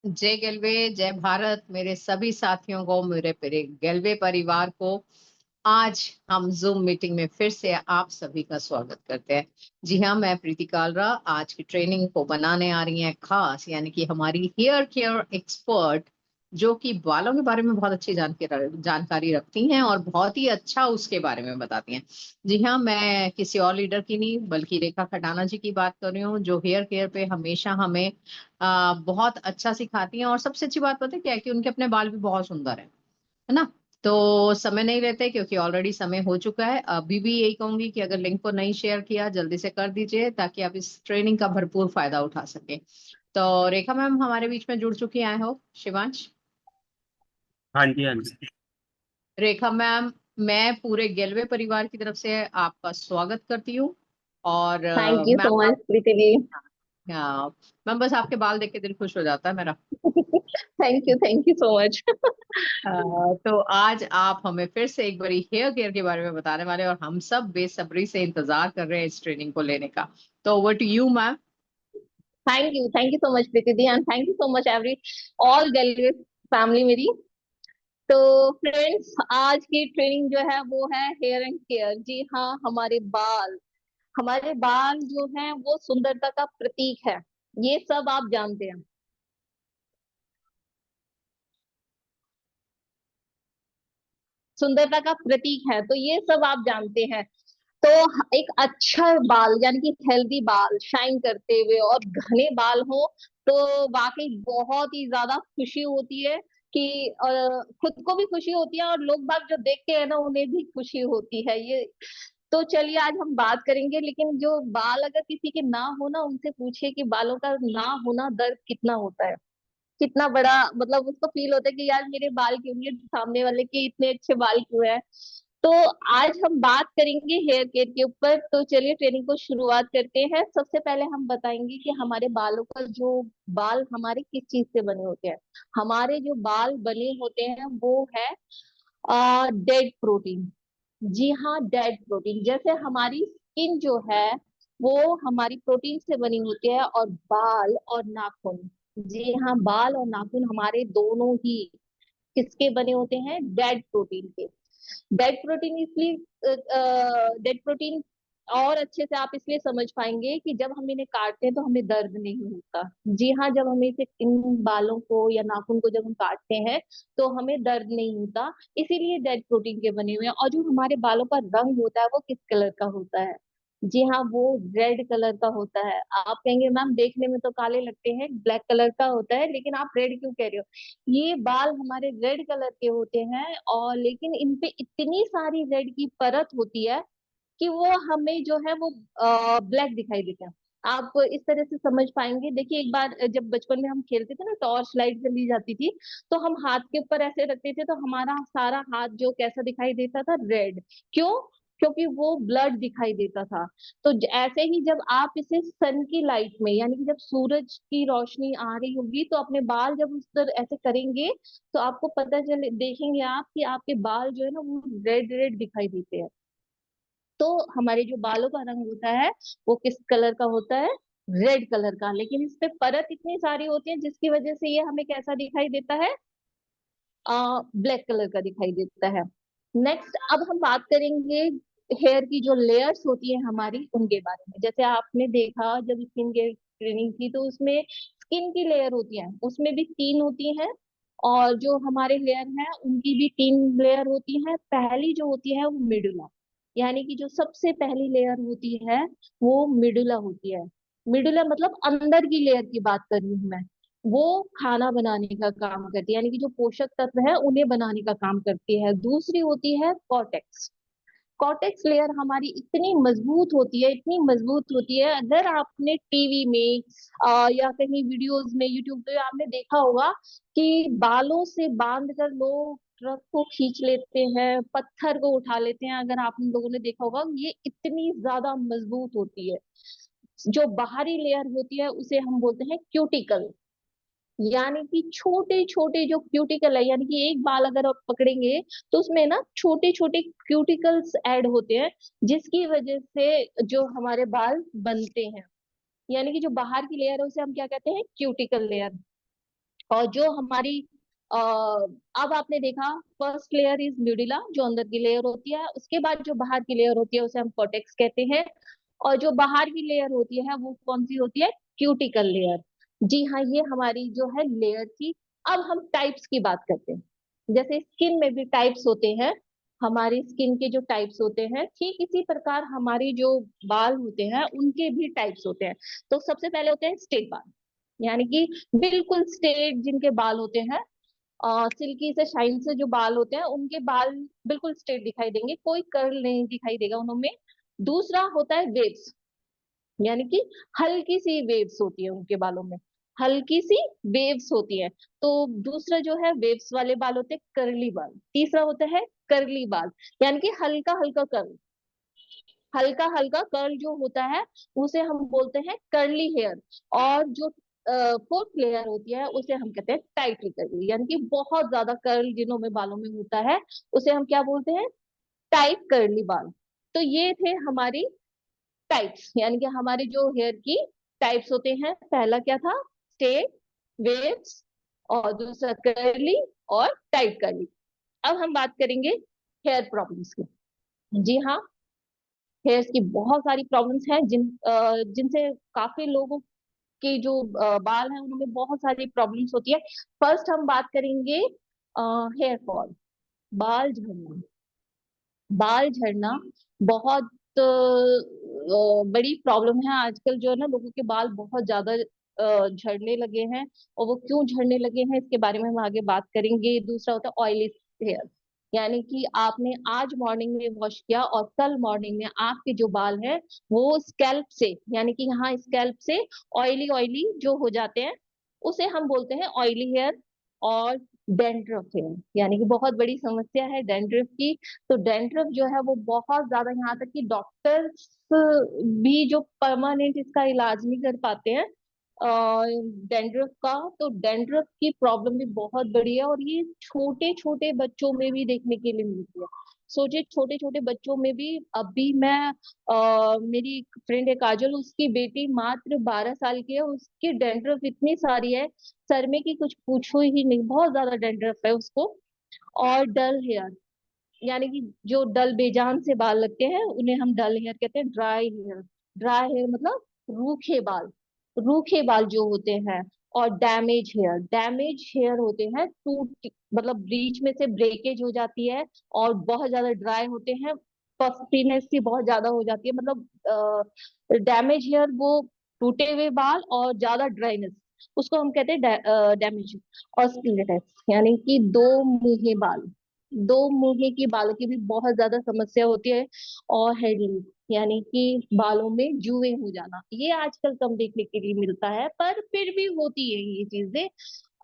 जय गेलवे, जय भारत। मेरे सभी साथियों को, मेरे पूरे गेलवे परिवार को आज हम जूम मीटिंग में फिर से आप सभी का स्वागत करते हैं। जी हाँ, मैं प्रीति कालरा आज की ट्रेनिंग को बनाने आ रही हैं खास, यानी कि हमारी हेयर केयर एक्सपर्ट, जो कि बालों के बारे में बहुत अच्छी जानकारी रखती हैं और बहुत ही अच्छा उसके बारे में बताती हैं। जी हाँ, मैं किसी और लीडर की नहीं बल्कि रेखा खटाना जी की बात कर रही हूँ, जो हेयर केयर पे हमेशा हमें बहुत अच्छा सिखाती हैं। और सबसे अच्छी बात पता है क्या है कि उनके अपने बाल भी बहुत सुंदर है ना। तो समय नहीं लेते क्योंकि ऑलरेडी समय हो चुका है। अभी भी यही कहूंगी कि अगर लिंक को नहीं शेयर किया जल्दी से कर दीजिए ताकि आप इस ट्रेनिंग का भरपूर फायदा उठा सके। तो रेखा मैम हमारे बीच में जुड़ चुकी हैं, आई होप। शिवांश। हाँ जी, हाँ जी। रेखा मैम, मैं पूरे गेलवे परिवार की तरफ से आपका स्वागत करती हूँ। और थैंक यू मैम सो आप, मच प्रीति जी। हाँ, मैम बस आपके बाल देख के दिल खुश हो जाता है मेरा। Thank you so much. तो आज आप हमें फिर से एक बारी हेयर केयर के बारे में बताने वाले हैं और हम सब बेसब्री से इंतजार कर रहे हैं इस ट्रेनिंग को लेने का। तो over to you ma'am. Thank you so much Preeti ji and thank you so much every all gallery family मेरी। तो फ्रेंड्स, आज की ट्रेनिंग जो है वो है हेयर एंड केयर। जी हाँ, हमारे बाल जो हैं वो सुंदरता का प्रतीक है। ये सब आप जानते हैं। सुंदरता का प्रतीक है तो ये सब आप जानते हैं। तो एक अच्छा बाल यानी कि हेल्दी बाल शाइन करते हुए और घने बाल हो तो वाकई बहुत ही ज्यादा खुशी होती है कि खुद को भी खुशी होती है और लोग बाग जो देखते हैं ना उन्हें भी खुशी होती है ये। तो चलिए आज हम बात करेंगे, लेकिन जो बाल अगर किसी के ना हो ना उनसे पूछिए कि बालों का ना होना दर्द कितना होता है, कितना बड़ा मतलब उसको फील होता है कि यार मेरे बाल क्यों नहीं है, सामने वाले के इतने अच्छे बाल क्यों है। तो आज हम बात करेंगे हेयर केयर के ऊपर। तो चलिए ट्रेनिंग को शुरुआत करते हैं। सबसे पहले हम बताएंगे कि हमारे बालों का जो बाल हमारे किस चीज से बने होते हैं। हमारे जो बाल बने होते हैं वो है डेड प्रोटीन। जी हाँ, डेड प्रोटीन। जैसे हमारी स्किन जो है वो हमारी प्रोटीन से बनी होती है, और बाल और नाखून, जी हाँ, बाल और नाखून हमारे दोनों ही किसके बने होते हैं? डेड प्रोटीन के। डेड प्रोटीन और अच्छे से आप इसलिए समझ पाएंगे कि जब हम इन्हें काटते हैं तो हमें दर्द नहीं होता। जी हाँ, जब हम इसे इन बालों को या नाखून को जब हम काटते हैं तो हमें दर्द नहीं होता। इसीलिए डेड प्रोटीन के बने हुए हैं। और जो हमारे बालों का रंग होता है वो किस कलर का होता है? जी हाँ, वो रेड कलर का होता है। आप कहेंगे मैम देखने में तो काले लगते हैं, ब्लैक कलर का होता है, लेकिन आप रेड क्यों कह रहे हो? ये बाल हमारे रेड कलर के होते हैं, और लेकिन इन पे इतनी सारी रेड की परत होती है कि वो हमें जो है वो ब्लैक दिखाई देते हैं। आप इस तरह से समझ पाएंगे। देखिए, एक बार जब बचपन में हम खेलते थे ना, टॉर्च लाइट जब ली जाती थी तो हम हाथ के ऊपर ऐसे रखते थे तो हमारा सारा हाथ जो कैसा दिखाई देता था? रेड। क्यों? क्योंकि वो ब्लड दिखाई देता था। तो ऐसे ही जब आप इसे सन की लाइट में यानी कि जब सूरज की रोशनी आ रही होगी तो अपने बाल जब उस तरह ऐसे करेंगे तो आपको पता चले, देखेंगे आप कि आपके बाल जो है ना वो रेड रेड दिखाई देते हैं। तो हमारे जो बालों का रंग होता है वो किस कलर का होता है? रेड कलर का। लेकिन इस पे परत इतनी सारी होती है जिसकी वजह से ये हमें कैसा दिखाई देता है? ब्लैक कलर का दिखाई देता है। नेक्स्ट, अब हम बात करेंगे हेयर की जो लेयर्स होती है हमारी उनके बारे में। जैसे आपने देखा जब स्किन केयर ट्रेनिंग की तो उसमें स्किन की लेयर होती है, उसमें भी तीन होती है। और जो हमारे हेयर हैं उनकी भी तीन लेयर होती है। पहली जो होती है वो मिडुला, यानी कि जो सबसे पहली लेयर होती है वो मिडुला होती है। मिडुला मतलब अंदर की लेयर की बात कर रही हूँ मैं। वो खाना बनाने का काम करती है, यानी कि जो पोषक तत्व है उन्हें बनाने का काम करती है। दूसरी होती है कॉर्टेक्स। कॉर्टेक्स लेयर हमारी इतनी मजबूत होती है, इतनी मजबूत होती है, अगर आपने टीवी में या कहीं वीडियोस में यूट्यूब पे आपने देखा होगा कि बालों से बांध कर लोग ट्रक को खींच लेते हैं, पत्थर को उठा लेते हैं, अगर आप लोगों ने देखा होगा, ये इतनी ज्यादा मजबूत होती है। जो बाहरी लेयर होती है उसे हम बोलते हैं क्यूटिकल, यानी कि छोटे छोटे जो क्यूटिकल है, यानी कि एक बाल अगर आप पकड़ेंगे तो उसमें ना छोटे छोटे क्यूटिकल्स ऐड होते हैं, जिसकी वजह से जो हमारे बाल बनते हैं। यानी कि जो बाहर की लेयर है उसे हम क्या कहते हैं? Cuticle layer. और जो हमारी अब आपने देखा, फर्स्ट लेयर इज न्यूडिला, जो अंदर की लेयर होती है, उसके बाद जो बाहर की लेयर होती है उसे हम कॉर्टेक्स कहते हैं, और जो बाहर की लेयर होती है वो कौन सी होती है, क्यूटिकल लेयर। जी हाँ, ये हमारी जो है लेयर थी। अब हम टाइप्स की बात करते हैं। जैसे स्किन में भी टाइप्स होते हैं, हमारी स्किन के जो टाइप्स होते हैं, ठीक इसी प्रकार हमारी जो बाल होते हैं उनके भी टाइप्स होते हैं। तो सबसे पहले होते हैं स्ट्रेट बाल, यानी कि बिल्कुल स्ट्रेट जिनके बाल होते हैं, सिल्की से शाइन से जो बाल होते हैं उनके बाल बिल्कुल स्ट्रेट दिखाई देंगे, कोई कर्ल नहीं दिखाई देगा उनमें। दूसरा होता है वेव्स, यानी कि हल्की सी वेव्स होती है उनके बालों में, हल्की सी वेव्स होती है। तो दूसरा जो है वेव्स वाले बाल होते हैं कर्ली बाल। तीसरा होता है कर्ली बाल, यानी कि हल्का हल्का कर्ल, हल्का हल्का कर्ल जो होता है उसे हम बोलते हैं कर्ली हेयर। और जो फोर्थ लेयर होती है उसे हम कहते हैं टाइटली कर्ली, यानी कि बहुत ज्यादा कर्ल जिन्हों में बालों में होता है उसे हम क्या बोलते हैं, टाइट कर्ली बाल। तो ये थे हमारी टाइप्स, यानी कि हमारी जो हेयर की टाइप्स होते हैं। पहला क्या था, स्ट्रेट, वेव्स, और दूसरा कर्ली और टाइट कर्ली। अब हम बात करेंगे हेयर प्रॉब्लम्स की। जी हाँ, हेयर्स की बहुत सारी प्रॉब्लम्स हैं जिनसे काफी लोगों के जो बाल हैं उनमें बहुत सारी प्रॉब्लम्स होती है। फर्स्ट हम बात करेंगे हेयर फॉल, बाल झड़ना। बाल झड़ना बहुत बड़ी प्रॉब्लम है आजकल, जो है ना, लोगों के बाल बहुत ज्यादा झड़ने लगे हैं, और वो क्यों झड़ने लगे हैं इसके बारे में हम आगे बात करेंगे। दूसरा होता है ऑयली हेयर, यानी कि आपने आज मॉर्निंग में वॉश किया और कल मॉर्निंग में आपके जो बाल है वो स्कैल्प से, यानी कि यहाँ स्कैल्प से ऑयली ऑयली जो हो जाते हैं उसे हम बोलते हैं ऑयली हेयर। और डेंड्रफ हेयर, यानी कि बहुत बड़ी समस्या है डेंड्रफ की। तो डेंड्रफ जो है वो बहुत ज्यादा, यहाँ तक कि डॉक्टर्स भी जो परमानेंट इसका इलाज नहीं कर पाते हैं डेंड्रफ का। तो डेंड्रफ की प्रॉब्लम भी बहुत बड़ी है, और ये छोटे छोटे बच्चों में भी देखने के लिए मिलती है। सोचिए, छोटे छोटे बच्चों में भी। अभी मैं मेरी एक फ्रेंड है काजल, उसकी बेटी मात्र 12 साल की है, उसकी डेंड्रफ इतनी सारी है सर में कि कुछ पूछो ही नहीं, बहुत ज्यादा डेंड्रफ है उसको। और डल हेयर, यानी कि जो डल बेजान से बाल लगते हैं उन्हें हम डल हेयर कहते हैं। ड्राई हेयर, ड्राई हेयर मतलब रूखे बाल, रूखे बाल जो होते हैं। और डैमेज हेयर, डैमेज हेयर होते हैं टूट, मतलब बीच में से ब्रेकेज हो जाती है और बहुत ज्यादा ड्राई होते हैं, पफीनेस भी बहुत ज्यादा हो जाती है। मतलब डैमेज हेयर वो टूटे हुए बाल और ज्यादा ड्राइनेस, उसको हम कहते हैं डैमेज। और स्प्लिट, यानी कि दो मुंहे बाल, दो मुंहे की बालों की भी बहुत ज्यादा समस्या होती है। और हेडली, यानी कि बालों में जुए हो जाना, ये आजकल कम देखने के लिए मिलता है पर फिर भी होती है ये चीजें।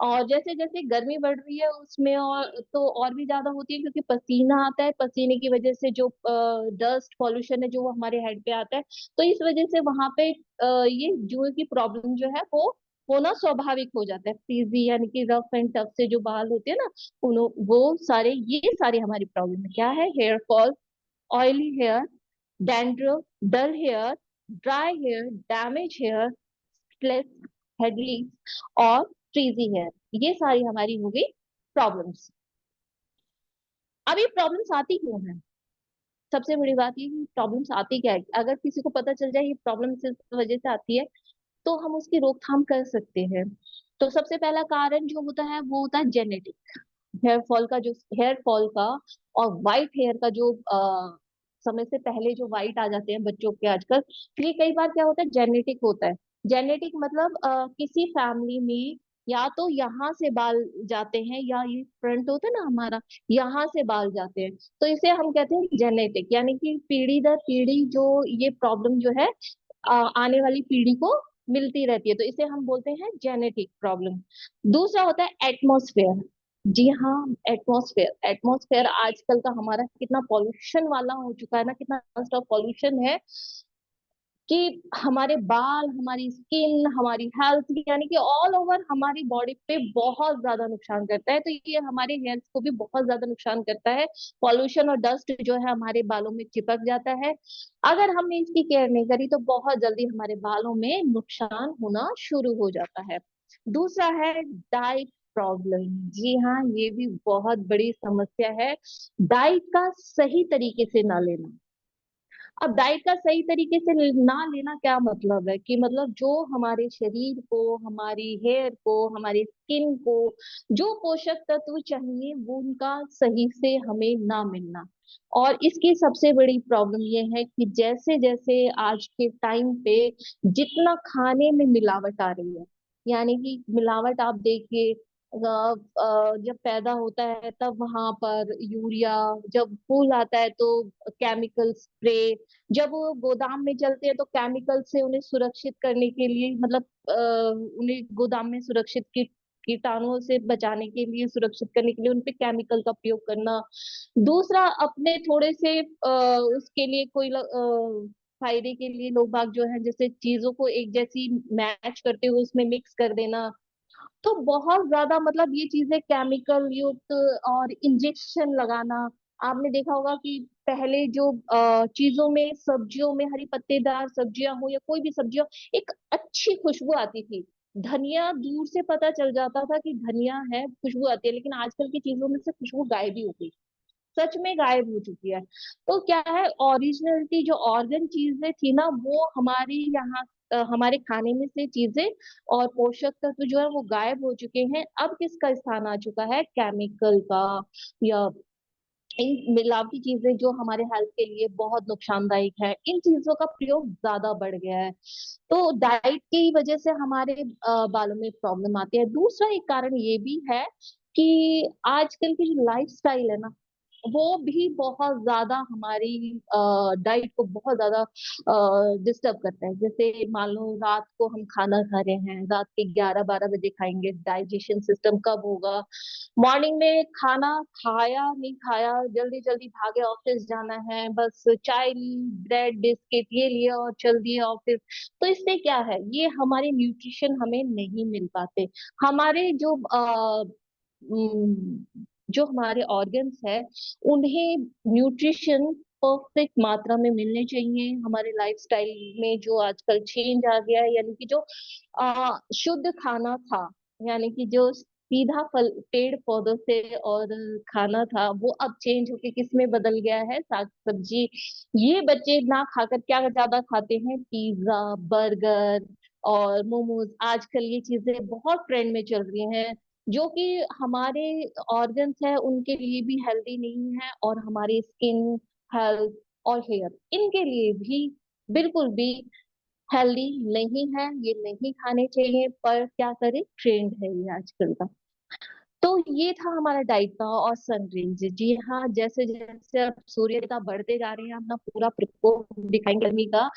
और जैसे जैसे गर्मी बढ़ रही है उसमें और तो और भी ज्यादा होती है, क्योंकि पसीना आता है, पसीने की वजह से जो डस्ट पॉल्यूशन है जो वो हमारे हेड पे आता है, तो इस वजह से वहां पे ये जुए की प्रॉब्लम जो है वो होना स्वाभाविक हो जाता है। फ्रीजी, यानी कि रफ एंड टफ से जो बाल होते हैं ना, वो सारे, ये सारी हमारी प्रॉब्लम है। क्या है, hair fall, oily hair, dandruff, dull hair, dry hair, damage hair, split, हेडली, और फ्रीजी हेयर, ये सारी हमारी हो गई प्रॉब्लम्स। अब ये प्रॉब्लम्स आती क्यों है, सबसे बड़ी बात ये कि प्रॉब्लम्स आती क्या है। अगर किसी को पता चल जाए ये प्रॉब्लम इस वजह से आती है तो हम उसकी रोकथाम कर सकते हैं। तो सबसे पहला कारण जो होता है वो होता है जेनेटिक। हेयर फॉल का जो, हेयर फॉल का और वाइट हेयर का जो समय से पहले जो वाइट आ जाते हैं बच्चों के आजकल, ये कई बार क्या होता है, जेनेटिक होता है। जेनेटिक मतलब किसी फैमिली में या तो यहाँ से बाल जाते हैं, या ये फ्रंट होता है ना हमारा, यहाँ से बाल जाते हैं, तो इसे हम कहते हैं जेनेटिक। यानी कि पीढ़ी दर पीढ़ी जो ये प्रॉब्लम जो है आने वाली पीढ़ी को मिलती रहती है, तो इसे हम बोलते हैं जेनेटिक प्रॉब्लम। दूसरा होता है एटमॉस्फेयर। जी हाँ, एटमॉस्फेयर, एटमॉस्फेयर आजकल का हमारा कितना पॉल्यूशन वाला हो चुका है ना, कितना पॉल्यूशन है कि हमारे बाल, हमारी स्किन, हमारी हेल्थ, यानी कि ऑल ओवर हमारी बॉडी पे बहुत ज्यादा नुकसान करता है। तो ये हमारे हेल्थ को भी बहुत ज्यादा नुकसान करता है। पॉल्यूशन और डस्ट जो है हमारे बालों में चिपक जाता है, अगर हमने इसकी केयर नहीं करी तो बहुत जल्दी हमारे बालों में नुकसान होना शुरू हो जाता है। दूसरा है डाइट प्रॉब्लम। जी हाँ, ये भी बहुत बड़ी समस्या है, डाइट का सही तरीके से ना लेना। अब डाइट का सही तरीके से ना लेना क्या मतलब है कि मतलब जो हमारे शरीर को, हमारी हेयर को, हमारी स्किन को जो पोषक तत्व चाहिए वो उनका सही से हमें ना मिलना। और इसकी सबसे बड़ी प्रॉब्लम ये है कि जैसे जैसे आज के टाइम पे जितना खाने में मिलावट आ रही है, यानी कि मिलावट आप देखिए, जब पैदा होता है तब वहां पर यूरिया, जब फूल आता है तो केमिकल स्प्रे, जब वो गोदाम में चलते हैं तो केमिकल से उन्हें सुरक्षित करने के लिए, मतलब उन्हें गोदाम में सुरक्षित कीटाणुओं से बचाने के लिए, सुरक्षित करने के लिए उनपे केमिकल का प्रयोग करना। दूसरा, अपने थोड़े से उसके लिए कोई फायदे के लिए लोग बाग जो है जैसे चीजों को एक जैसी मैच करते हुए उसमें मिक्स कर देना। तो बहुत ज्यादा मतलब ये चीजें केमिकल युक्त और इंजेक्शन लगाना। आपने देखा होगा कि पहले जो चीजों में, सब्जियों में, हरी पत्तेदार सब्जियां हो या कोई भी सब्जी हो, एक अच्छी खुशबू आती थी। धनिया दूर से पता चल जाता था कि धनिया है, खुशबू आती है, लेकिन आजकल की चीजों में से खुशबू गायब ही हो गई, सच में गायब हो चुकी है। तो क्या है, ओरिजिनलिटी जो ऑर्गन चीजें थी ना वो हमारी यहाँ हमारे खाने में से चीजें और पोषक तत्व जो है वो गायब हो चुके हैं। अब किसका स्थान आ चुका है, केमिकल का, या इन मिलावटी चीजें जो हमारे हेल्थ के लिए बहुत नुकसानदायक है, इन चीजों का प्रयोग ज्यादा बढ़ गया है। तो डाइट की वजह से हमारे बालों में प्रॉब्लम आती है। दूसरा एक कारण ये भी है कि आजकल की जो लाइफस्टाइल है ना, वो भी बहुत ज्यादा हमारी डाइट को बहुत ज्यादा डिस्टर्ब करता है। जैसे मान लो रात को हम खाना खा रहे हैं, रात के 11-12 बजे खाएंगे, डाइजेशन सिस्टम कब होगा? मॉर्निंग में खाना खाया नहीं खाया, जल्दी जल्दी भागे, ऑफिस जाना है, बस चाय ली, ब्रेड बिस्किट ये लिया और चल दिए ऑफिस। तो इससे क्या है, ये हमारे न्यूट्रिशन हमें नहीं मिल पाते। हमारे जो हमारे ऑर्गन्स है उन्हें न्यूट्रिशन परफेक्ट मात्रा में मिलने चाहिए। हमारे लाइफस्टाइल में जो आजकल चेंज आ गया है, यानी कि जो शुद्ध खाना था, यानी कि जो सीधा फल पेड़ पौधों से और खाना था, वो अब चेंज होके किस में बदल गया है, साग सब्जी। ये बच्चे ना खाकर क्या ज्यादा खाते हैं, पिज्जा, बर्गर और मोमोज। आजकल ये चीजें बहुत ट्रेंड में चल रही हैं, जो कि हमारे ऑर्गन्स है उनके लिए भी हेल्दी नहीं है, और हमारी स्किन हेल्थ और हेयर इनके लिए भी बिल्कुल भी हेल्दी नहीं है। ये नहीं खाने चाहिए, पर क्या करें, ट्रेंड है ये आजकल का। तो ये था हमारा डाइट का। और सनरेज, जी हाँ, जैसे जैसे अब सूर्य देवता बढ़ते जा रहे हैं, अपना पूरा प्रकोप दिखाएंगे गर्मी का,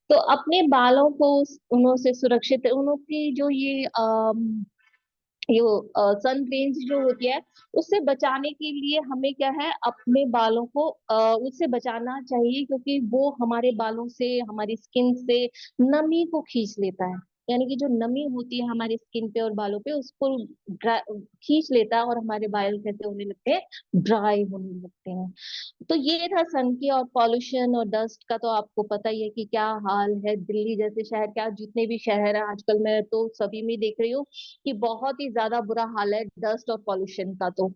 तो अपने बालों को उन्हों से सुरक्षित, उन्हों की जो ये सन रेंज जो होती है उससे बचाने के लिए हमें क्या है, अपने बालों को उससे बचाना चाहिए, क्योंकि वो हमारे बालों से, हमारी स्किन से नमी को खींच लेता है। यानी कि जो नमी होती है हमारी स्किन पे और बालों पे, उसको खींच लेता है, और हमारे बाल कैसे होने लगते हैं, ड्राई होने लगते हैं। तो ये था सन की। और पॉल्यूशन और डस्ट का तो आपको पता ही है कि क्या हाल है, दिल्ली जैसे शहर, क्या जितने भी शहर है आजकल, मैं तो सभी में देख रही हूँ कि बहुत ही ज्यादा बुरा हाल है डस्ट और पॉल्यूशन का। तो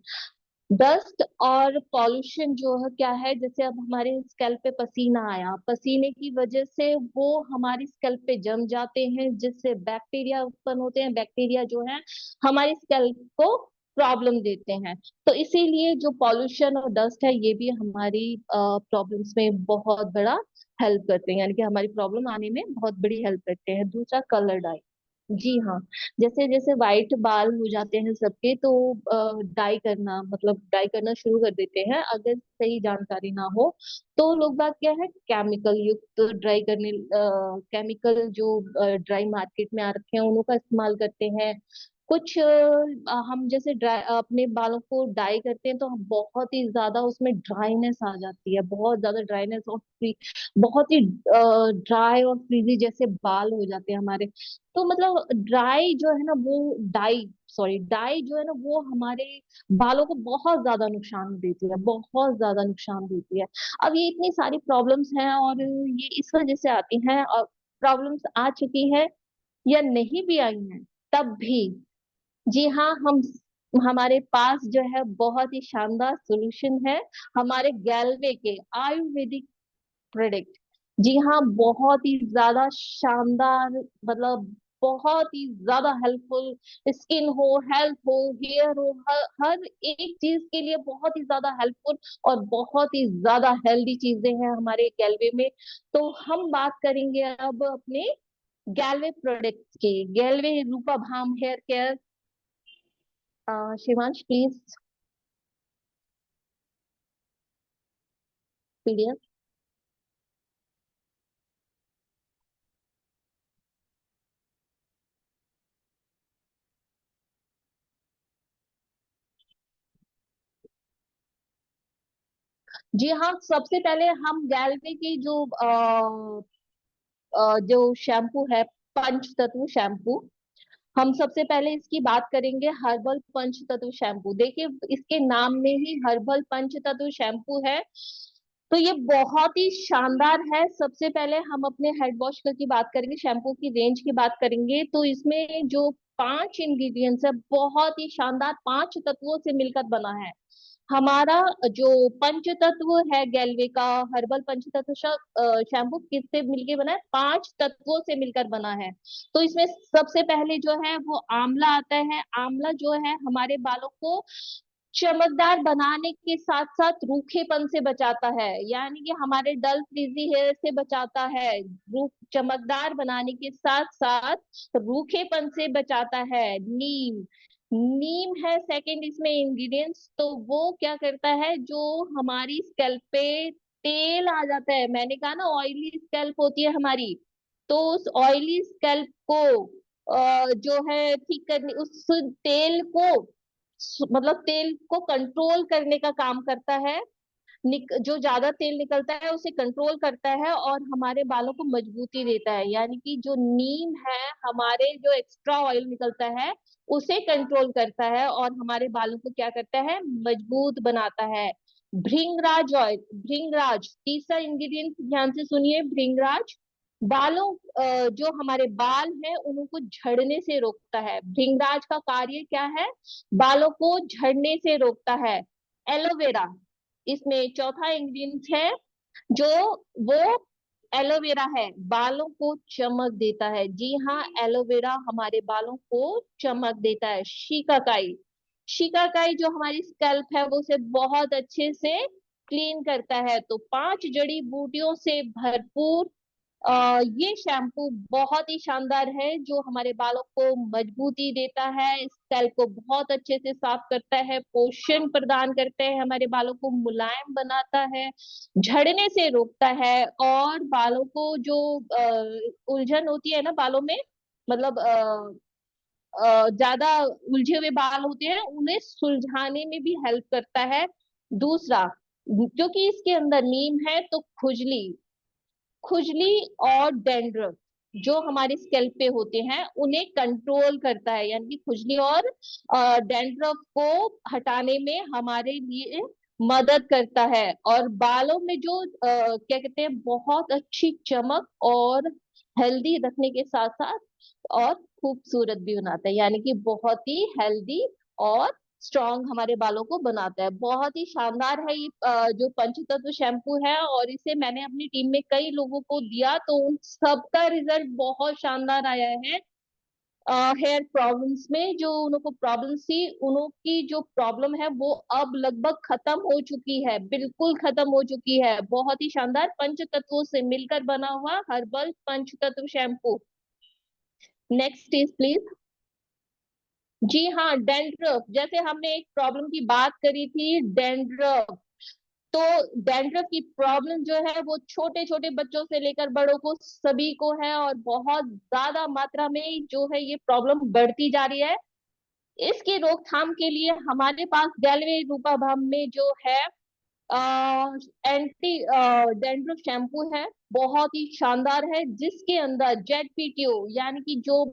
डस्ट और पॉल्यूशन जो है क्या है, जैसे अब हमारे स्कैल्प पे पसीना आया, पसीने की वजह से वो हमारी स्कैल्प पे जम जाते हैं, जिससे बैक्टीरिया उत्पन्न होते हैं। बैक्टीरिया जो है हमारी स्कैल्प को प्रॉब्लम देते हैं। तो इसीलिए जो पॉल्यूशन और डस्ट है ये भी हमारी प्रॉब्लम्स में बहुत बड़ा हेल्प करते हैं, यानी कि हमारी प्रॉब्लम आने में बहुत बड़ी हेल्प करते हैं। दूसरा, कलर डाई। जी हाँ, जैसे जैसे वाइट बाल हो जाते हैं सबके, तो डाई करना, मतलब डाई करना शुरू कर देते हैं, अगर सही जानकारी ना हो तो। लोग बात क्या है, केमिकल युक्त ड्राई करने, केमिकल जो ड्राई मार्केट में आ रखे हैं उन्हों का इस्तेमाल करते हैं। कुछ हम जैसे ड्राई अपने बालों को डाई करते हैं तो हम बहुत ही ज्यादा उसमें ड्राईनेस आ जाती है, बहुत ज्यादा ड्राईनेस, और बहुत ही ड्राई और फ्रीजी जैसे बाल हो जाते हैं हमारे। तो मतलब ड्राई जो है ना वो, डाई जो है ना वो हमारे बालों को बहुत ज्यादा नुकसान देती है, बहुत ज्यादा नुकसान देती है। अब ये इतनी सारी प्रॉब्लम्स हैं, और ये इस वजह से आती हैं, और प्रॉब्लम्स आ चुकी हैं या नहीं भी आई हैं, तब भी, जी हाँ, हम हमारे पास जो है बहुत ही शानदार सॉल्यूशन है हमारे गैल्वे के आयुर्वेदिक प्रोडक्ट। जी हाँ, बहुत ही ज्यादा शानदार, मतलब बहुत ही ज्यादा हेल्पफुल। स्किन हो, हेल्थ हो, हेयर हो, हर एक चीज के लिए बहुत ही ज्यादा हेल्पफुल और बहुत ही ज्यादा हेल्दी चीजें हैं हमारे गैल्वे में। तो हम बात करेंगे अब अपने गैल्वे प्रोडक्ट्स की। गैल्वे रूपा भाम hair care. Shivansh please, PDF. जी हाँ, सबसे पहले हम गैल्वे की जो शैम्पू है, पंच तत्व शैम्पू, हम सबसे पहले इसकी बात करेंगे। हर्बल पंच तत्व शैम्पू, देखिए इसके नाम में ही हर्बल पंच तत्व शैम्पू है, तो ये बहुत ही शानदार है। सबसे पहले हम अपने हेड वॉश की बात करेंगे, शैम्पू की रेंज की बात करेंगे, तो इसमें जो 5 इंग्रेडिएंट्स है, बहुत ही शानदार 5 तत्वों से मिलकर बना है हमारा जो पंच तत्व है गैल्वे का। हर्बल पंच तत्व शैम्पू किससे मिलके बना है? 5 तत्वों से मिलकर बना है। तो इसमें सबसे पहले जो है वो आंवला आता है। आंवला जो है हमारे बालों को चमकदार बनाने के साथ साथ रूखेपन से बचाता है, यानी कि हमारे डल फ्रीजी हेयर से बचाता है। रूख चमकदार बनाने के साथ साथ रूखेपन से बचाता है। नीम, नीम है सेकंड इसमें इंग्रेडिएंट्स। तो वो क्या करता है, जो हमारी स्कैल्प पे तेल आ जाता है, मैंने कहा ना ऑयली स्कैल्प होती है हमारी, तो उस ऑयली स्कैल्प को जो है ठीक करने, उस तेल को मतलब तेल को कंट्रोल करने का काम करता है। जो ज्यादा तेल निकलता है उसे कंट्रोल करता है और हमारे बालों को मजबूती देता है। यानी कि जो नीम है, हमारे जो एक्स्ट्रा ऑयल निकलता है उसे कंट्रोल करता है और हमारे बालों को क्या करता है, मजबूत बनाता है। भृंगराज ऑयल, भृंगराज तीसरा इंग्रेडिएंट, ध्यान से सुनिए। भृंगराज बालों जो हमारे बाल हैं उनको झड़ने से रोकता है। भृंगराज का कार्य क्या है? बालों को झड़ने से रोकता है। एलोवेरा इसमें चौथा इंग्रेडिएंट है, जो वो एलोवेरा है, बालों को चमक देता है। जी हाँ, एलोवेरा हमारे बालों को चमक देता है। शिकाकाई, शिकाकाई जो हमारी स्कैल्प है वो उसे बहुत अच्छे से क्लीन करता है। तो 5 जड़ी बूटियों से भरपूर ये शैम्पू बहुत ही शानदार है, जो हमारे बालों को मजबूती देता है, स्कैल्प को बहुत अच्छे से साफ करता है, पोषण प्रदान करते हैं, हमारे बालों को मुलायम बनाता है, झड़ने से रोकता है और बालों को जो उलझन होती है ना बालों में, मतलब ज्यादा उलझे हुए बाल होते हैं उन्हें सुलझाने में भी हेल्प करता है। दूसरा, क्योंकि इसके अंदर नीम है, तो खुजली, खुजली और डैंड्रफ जो हमारे स्कैल्प पे होते हैं उन्हें कंट्रोल करता है, यानी कि खुजली और डैंड्रफ को हटाने में हमारे लिए मदद करता है और बालों में जो क्या कहते हैं, बहुत अच्छी चमक और हेल्दी रखने के साथ साथ और खूबसूरत भी बनाता है, यानी कि बहुत ही हेल्दी और स्ट्रॉन्ग हमारे बालों को बनाता है। बहुत ही शानदार है ये जो पंचतत्व शैम्पू है, और इसे मैंने अपनी टीम में कई लोगों को दिया तो उन सबका रिजल्ट बहुत शानदार आया है। हेयर प्रॉब्लम्स में जो उनको प्रॉब्लम्स थी, उनकी जो प्रॉब्लम है वो अब लगभग खत्म हो चुकी है, बिल्कुल खत्म हो चुकी है। बहुत ही शानदार पंचतत्वों से मिलकर बना हुआ herbal Panchtatva shampoo. Next is please. जी हाँ, डैंड्रफ, जैसे हमने एक प्रॉब्लम की बात करी थी, डैंड्रफ। तो डैंड्रफ की प्रॉब्लम जो है वो छोटे छोटे बच्चों से लेकर बड़ों को सभी को है और बहुत ज्यादा मात्रा में जो है ये प्रॉब्लम बढ़ती जा रही है। इसकी रोकथाम के लिए हमारे पास गैलवे रूपाभाम में जो है एंटी डैंड्रफ शैम्पू है, बहुत ही शानदार है, जिसके अंदर जेड पीटीओ, यानी कि जो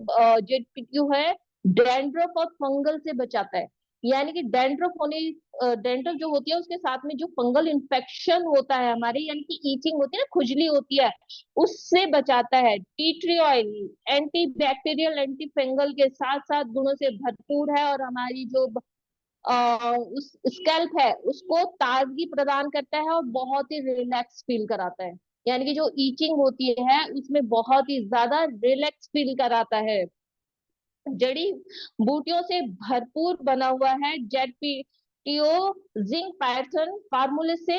जेड पीटीओ है डैंड्रफ और फंगल से बचाता है। यानी कि डेंड्रफ जो होती है उसके साथ में जो फंगल इन्फेक्शन होता है हमारे, यानी कि ईचिंग होती है ना, खुजली होती है, उससे बचाता है। T tree oil anti bacterial anti fungal के साथ साथ गुणों से भरपूर है, और हमारी जो उस स्कैल्प है उसको ताजगी प्रदान करता है और बहुत ही रिलैक्स फील कराता है। यानी कि जो ईचिंग होती है उसमें बहुत ही ज्यादा रिलैक्स फील कराता है। जड़ी बूटियों से भरपूर बना हुआ है, जेडपीटीओ जिंक पायथन फार्मूले से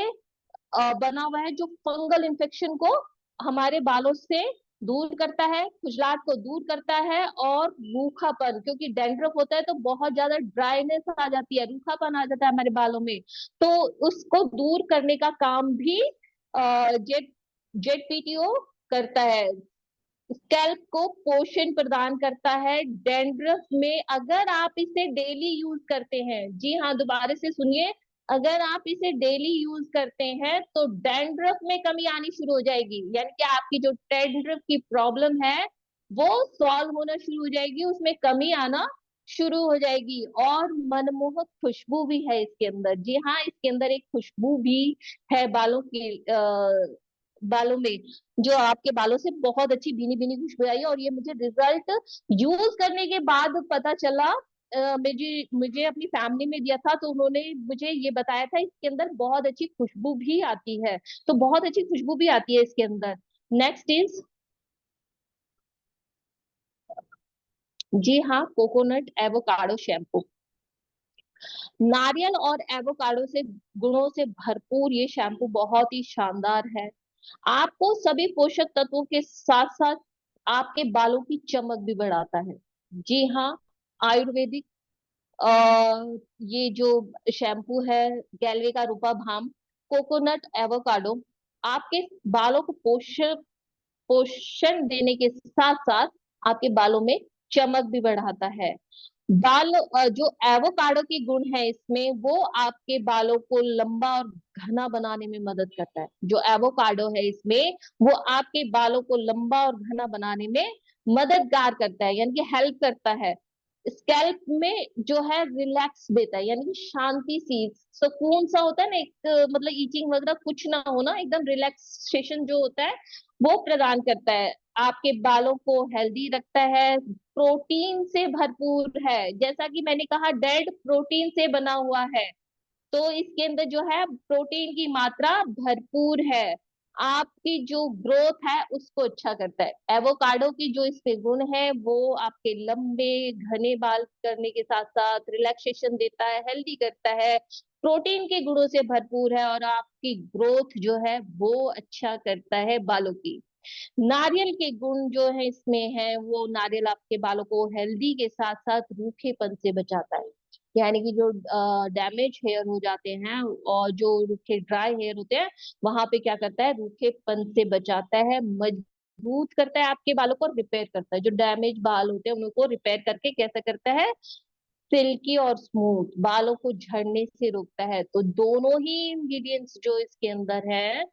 बना हुआ है, जो फंगल इन्फेक्शन को हमारे बालों से दूर करता है, खुजलाहट को दूर करता है, और रूखापन, क्योंकि डेंड्रफ होता है तो बहुत ज्यादा ड्राइनेस आ जाती है, रूखापन आ जाता है हमारे बालों में, तो उसको दूर करने का काम भी जेट जेडपीटीओ करता है। स्कैल्प को पोषण प्रदान करता है डेंड्रफ में, अगर आप इसे डेली यूज करते हैं। जी हाँ, दोबारा से सुनिए, अगर आप इसे डेली यूज करते हैं तो डैंड्रफ में कमी आनी शुरू हो जाएगी, यानी कि आपकी जो डैंड्रफ की प्रॉब्लम है वो सॉल्व होना शुरू हो जाएगी, उसमें कमी आना शुरू हो जाएगी। और मनमोहक खुशबू भी है इसके अंदर। जी हाँ, इसके अंदर एक खुशबू भी है बालों में, जो आपके बालों से बहुत अच्छी भीनी भीनी खुशबू आई है। और ये मुझे रिजल्ट यूज करने के बाद पता चला, मुझे मुझे अपनी फैमिली में दिया था तो उन्होंने मुझे ये बताया था इसके अंदर बहुत अच्छी खुशबू भी आती है, तो बहुत अच्छी खुशबू भी आती है इसके अंदर। नेक्स्ट इज, जी हाँ, कोकोनट एवोकाडो शैम्पू। नारियल और एवोकाडो से गुणों से भरपूर ये शैम्पू बहुत ही शानदार है। आपको सभी पोषक तत्वों के साथ साथ आपके बालों की चमक भी बढ़ाता है। जी हाँ, आयुर्वेदिक ये जो शैम्पू है, गैलवे का रूपा भाम कोकोनट एवोकाडो, आपके बालों को पोषण देने के साथ साथ आपके बालों में चमक भी बढ़ाता है। जो एवोकाडो के गुण है इसमें, वो आपके बालों को लंबा और घना बनाने में मदद करता है। जो एवोकाडो है इसमें, वो आपके बालों को लंबा और घना बनाने में मददगार करता है, यानी कि हेल्प करता है। स्कैल्प में जो है रिलैक्स देता है, यानी कि शांति सी, सुकून सा होता है ना, एक मतलब ईचिंग वगैरह कुछ ना हो ना, एकदम रिलैक्सेशन जो होता है वो प्रदान करता है। आपके बालों को हेल्दी रखता है, प्रोटीन से भरपूर है, जैसा कि मैंने कहा डेड प्रोटीन से बना हुआ है, तो इसके अंदर जो है प्रोटीन की मात्रा भरपूर है। आपकी जो ग्रोथ है उसको अच्छा करता है। एवोकाडो की जो इसके गुण है, वो आपके लंबे घने बाल करने के साथ साथ रिलैक्सेशन देता है, हेल्दी करता है, प्रोटीन के गुणों से भरपूर है, और आपकी ग्रोथ जो है वो अच्छा करता है बालों की। नारियल के गुण जो है इसमें है, वो नारियल आपके बालों को हेल्दी के साथ साथ रूखेपन से बचाता है, यानी कि जो डैमेज हेयर हो जाते हैं और जो रूखे ड्राई हेयर होते हैं, वहां पे क्या करता है, रूखेपन से बचाता है, मजबूत करता है आपके बालों को, रिपेयर करता है। जो डैमेज बाल होते हैं उनको रिपेयर करके कैसा करता है, सिल्की और स्मूथ बालों को झड़ने से रोकता है। तो दोनों ही इंग्रेडिएंट्स जो इसके अंदर है,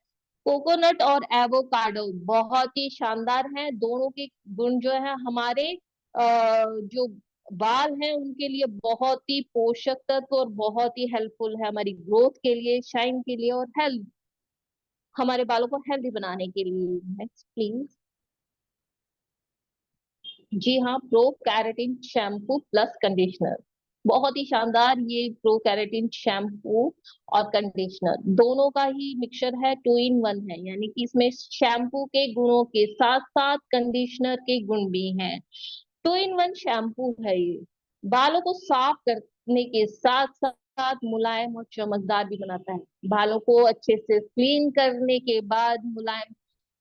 कोकोनट और एवोकाडो, बहुत ही शानदार है। दोनों के गुण जो है हमारे जो बाल हैं उनके लिए बहुत ही पोषक तत्व और बहुत ही हेल्पफुल है, हमारी ग्रोथ के लिए, शाइन के लिए, और हेल्थ, हमारे बालों को हेल्दी बनाने के लिए। Next please. जी हाँ, pro keratin shampoo plus conditioner, बहुत ही शानदार ये प्रो कैरेटिन शैम्पू और कंडीशनर दोनों का ही मिक्सचर है, टू इन वन है, यानी कि इसमें शैम्पू के गुणों के साथ साथ कंडीशनर के गुण भी हैं। टू इन वन शैम्पू है ये, बालों को साफ करने के साथ साथ मुलायम और चमकदार भी बनाता है। बालों को अच्छे से क्लीन करने के बाद मुलायम,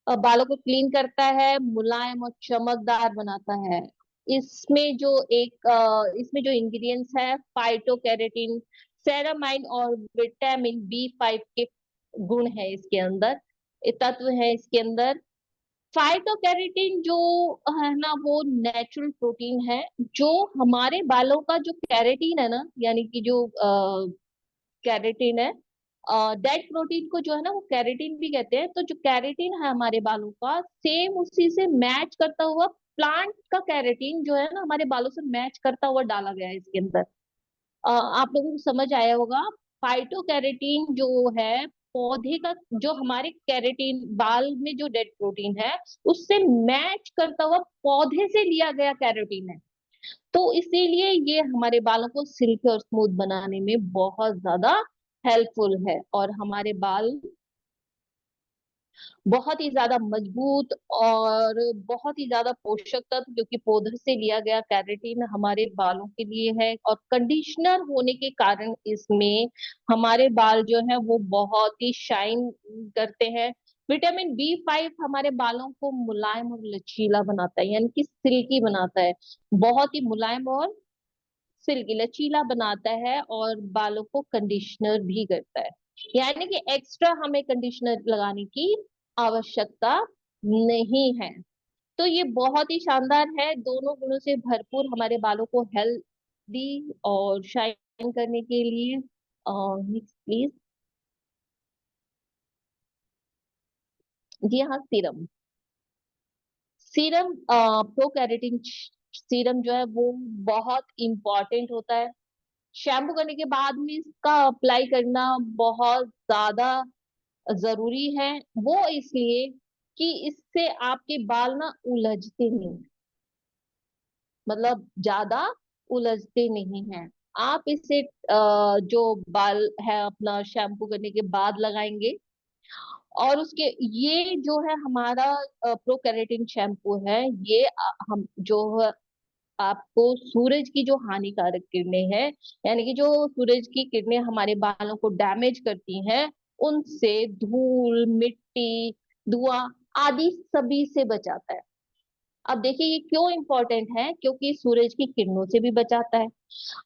बालों को क्लीन करता है, मुलायम और चमकदार बनाता है। इसमें जो इंग्रेडिएंट्स है, फाइटोकैरेटिन, सेरामाइन और विटामिन B5 के गुण है इसके अंदर, ये तत्व है इसके अंदर। फाइटोकैरेटिन जो है ना, वो नेचुरल प्रोटीन है, जो हमारे बालों का जो कैरेटीन है ना, यानी कि जो कैरेटीन है, डेड प्रोटीन को जो है ना वो कैरेटीन भी कहते हैं। तो जो कैरेटीन है हमारे बालों का, सेम उसी से मैच करता हुआ प्लांट का कैरेटीन जो है ना, हमारे बालों से मैच करता हुआ डाला गया है इसके अंदर। आप लोगों को समझ आया होगा, फाइटोकैरेटीन जो है पौधे का, जो हमारे कैरेटीन बाल में जो डेड प्रोटीन है उससे मैच करता हुआ पौधे से लिया गया कैरेटीन है। तो इसीलिए ये हमारे बालों को सिल्की और स्मूथ बनाने में बहुत ज्यादा हेल्पफुल है, और हमारे बाल बहुत ही ज्यादा मजबूत और बहुत ही ज्यादा पोषक तत्व, क्योंकि पौधे से लिया गया कैरेटीन हमारे बालों के लिए है, और कंडीशनर होने के कारण इसमें हमारे बाल जो है वो बहुत ही शाइन करते हैं। विटामिन B5 हमारे बालों को मुलायम और लचीला बनाता है, यानी कि सिल्की बनाता है, बहुत ही मुलायम और सिल्की लचीला बनाता है, और बालों को कंडीशनर भी करता है। यानी कि एक्स्ट्रा हमें कंडीशनर लगाने की आवश्यकता नहीं है। तो ये बहुत ही शानदार है, दोनों गुणों से भरपूर हमारे बालों को हेल्दी और शाइन करने के लिए। Next please. जी हाँ, serum. Serum pro keratin serum जो है वो बहुत इंपॉर्टेंट होता है। शैम्पू करने के बाद में इसका अप्लाई करना बहुत ज्यादा जरूरी है। वो इसलिए कि इससे आपके बाल ना उलझते नहीं, मतलब ज्यादा उलझते नहीं हैं। आप इसे जो बाल है अपना शैम्पू करने के बाद लगाएंगे, और उसके ये जो है हमारा प्रो केराटिन शैम्पू है, ये हम जो है आपको सूरज की जो हानिकारक किरणें हैं, यानी कि जो सूरज की किरणें हमारे बालों को डैमेज करती हैं, उनसे धूल मिट्टी धुआं आदि सभी से बचाता है। अब देखिए ये क्यों इंपॉर्टेंट है, क्योंकि सूरज की किरणों से भी बचाता है,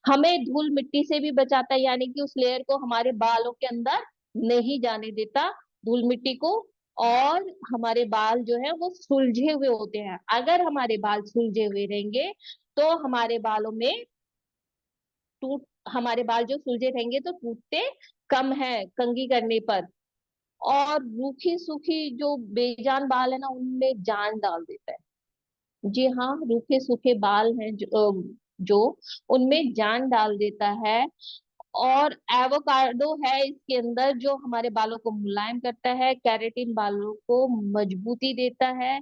हमें धूल मिट्टी से भी बचाता है, यानी कि उस लेयर को हमारे बालों के अंदर नहीं जाने देता, धूल मिट्टी को। और हमारे बाल जो है वो सुलझे हुए होते हैं, अगर हमारे बाल सुलझे हुए रहेंगे तो हमारे बालों में टूट हमारे बाल जो सुलझे रहेंगे तो टूटते कम है कंघी करने पर। और रूखी सूखी जो बेजान बाल है ना, उनमें जान डाल देता है। जी हाँ, रूखे सूखे बाल हैं जो उनमें जान डाल देता है। और एवोकाडो है इसके अंदर, जो हमारे बालों को मुलायम करता है, कैरेटिन बालों को मजबूती देता है।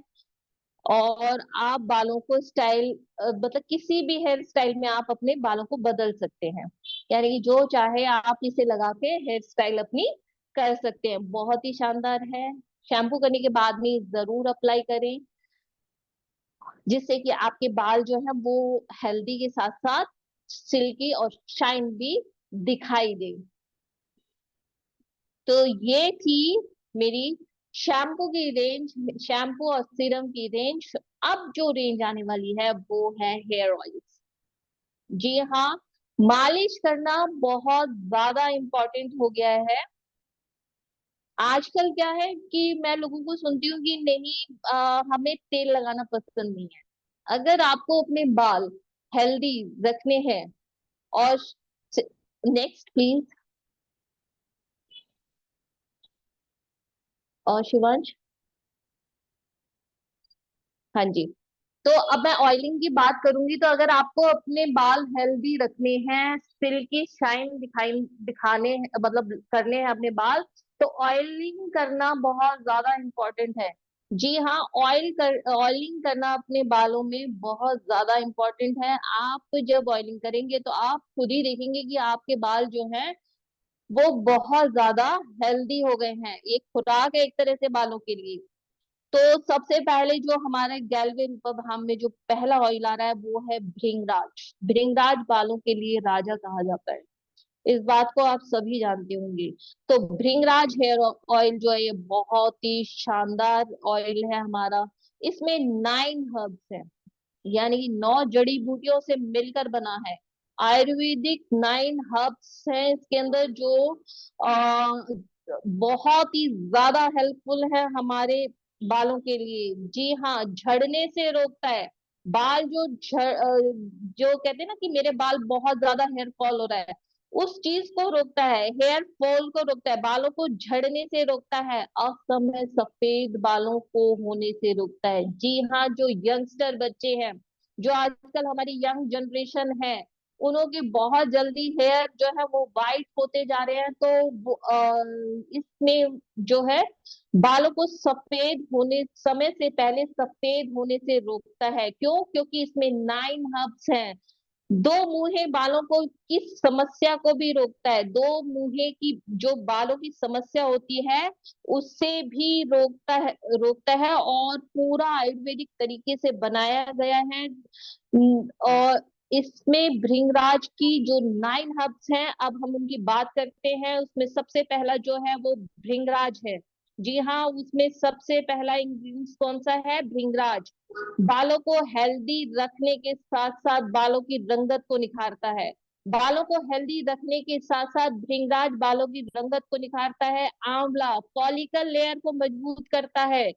और आप बालों को स्टाइल मतलब किसी भी हेयर स्टाइल में आप अपने बालों को बदल सकते हैं, यानी कि जो चाहे आप इसे लगा के हेयर स्टाइल अपनी कर सकते हैं। बहुत ही शानदार है, शैम्पू करने के बाद में जरूर अप्लाई करें, जिससे कि आपके बाल जो है वो हेल्दी के साथ साथ सिल्की और शाइन भी दिखाई दे। तो ये थी मेरी शैम्पू की रेंज, शैम्पू और सीरम की रेंज। अब जो रेंज आने वाली है वो है हेयर ऑयल। जी हाँ, मालिश करना बहुत ज्यादा इम्पोर्टेंट हो गया है। आजकल क्या है कि मैं लोगों को सुनती हूँ कि नहीं, हमें तेल लगाना पसंद नहीं है। अगर आपको अपने बाल हेल्दी रखने हैं, और नेक्स्ट प्लीज, और शिवांश। हाँ जी। तो अब मैं ऑयलिंग की बात करूंगी, तो अगर आपको अपने बाल हेल्दी रखने हैं, सिल्की शाइन दिखाने मतलब करने हैं अपने बाल, तो ऑयलिंग करना बहुत ज्यादा इम्पोर्टेंट है। जी हाँ, ऑयलिंग करना अपने बालों में बहुत ज्यादा इम्पोर्टेंट है। आप जब ऑयलिंग करेंगे तो आप खुद ही देखेंगे कि आपके बाल जो हैं वो बहुत ज्यादा हेल्दी हो गए हैं। एक खुराक है एक तरह से बालों के लिए। तो सबसे पहले जो हमारे गैल्वे रूपम में जो पहला ऑयल आ रहा है वो है भृंगराज। भृंगराज बालों के लिए राजा कहा जाता है, इस बात को आप सभी जानते होंगे। तो भृंगराज हेयर ऑयल जो है ये बहुत ही शानदार ऑयल है हमारा। इसमें 9 हर्ब्स है, यानी कि 9 जड़ी बूटियों से मिलकर बना है। आयुर्वेदिक 9 हर्ब्स हैं इसके अंदर, जो बहुत ही ज्यादा हेल्पफुल है हमारे बालों के लिए। जी हाँ, झड़ने से रोकता है। बाल जो कहते हैं ना कि मेरे बाल बहुत ज्यादा हेयर फॉल हो रहा है, उस चीज को रोकता है, हेयर फॉल को रोकता है, बालों को झड़ने से रोकता है, असमय सफेद बालों को होने से रोकता है। जी हाँ, जो यंगस्टर बच्चे हैं, जो आजकल हमारी यंग जनरेशन है, उन्हों के बहुत जल्दी हेयर जो है वो वाइट होते जा रहे हैं, तो इसमें जो है बालों को सफेद होने समय से पहले सफेद होने से रोकता है। क्यों? क्योंकि इसमें 9 हर्ब्स हैं। दो मुंहे बालों को की समस्या को भी रोकता है, दो मुंहे की जो बालों की समस्या होती है उससे भी रोकता है और पूरा आयुर्वेदिक तरीके से बनाया गया है। और इसमें भृंगराज की जो 9 हर्ब्स हैं, अब हम उनकी बात करते हैं। उसमें सबसे पहला जो है वो भृंगराज है। जी हाँ, उसमें सबसे पहला इंग्रेडिएंट कौन सा है? भृंगराज। बालों को हेल्दी रखने के साथ साथ बालों की रंगत को निखारता है। बालों को हेल्दी रखने के साथ साथ भृंगराज बालों की रंगत को निखारता है। आंवला फॉलिकल लेयर को मजबूत करता है।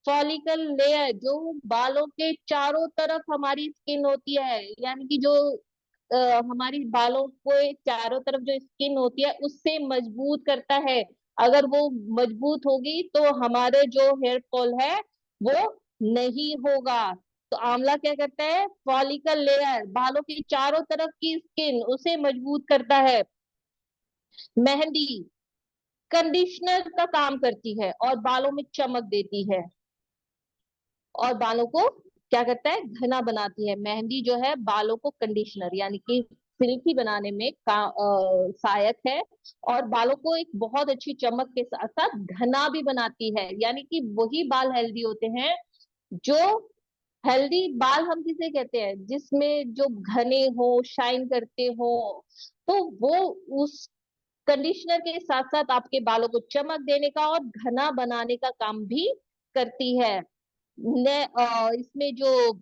फॉलिकल लेयर जो बालों के चारों तरफ हमारी स्किन होती है, यानी कि जो हमारी बालों को चारों तरफ जो स्किन होती है उससे मजबूत करता है। अगर वो मजबूत होगी तो हमारे जो हेयर फॉल है वो नहीं होगा। तो आंवला क्या करता है? फॉलिकल लेयर, बालों की चारों तरफ की स्किन, उसे मजबूत करता है। मेहंदी कंडीशनर का काम करती है और बालों में चमक देती है और बालों को क्या करता है? घना बनाती है। मेहंदी जो है बालों को कंडीशनर यानी कि सिल्की बनाने में सहायक है और बालों को एक बहुत अच्छी चमक के साथ साथ घना भी बनाती है। यानी कि वही बाल हेल्दी होते हैं जो हेल्दी बाल हम किसे कहते हैं? जिसमें जो घने हो, शाइन करते हो। तो वो उस कंडीशनर के साथ साथ आपके बालों को चमक देने का और घना बनाने का काम भी करती है। इसमें जो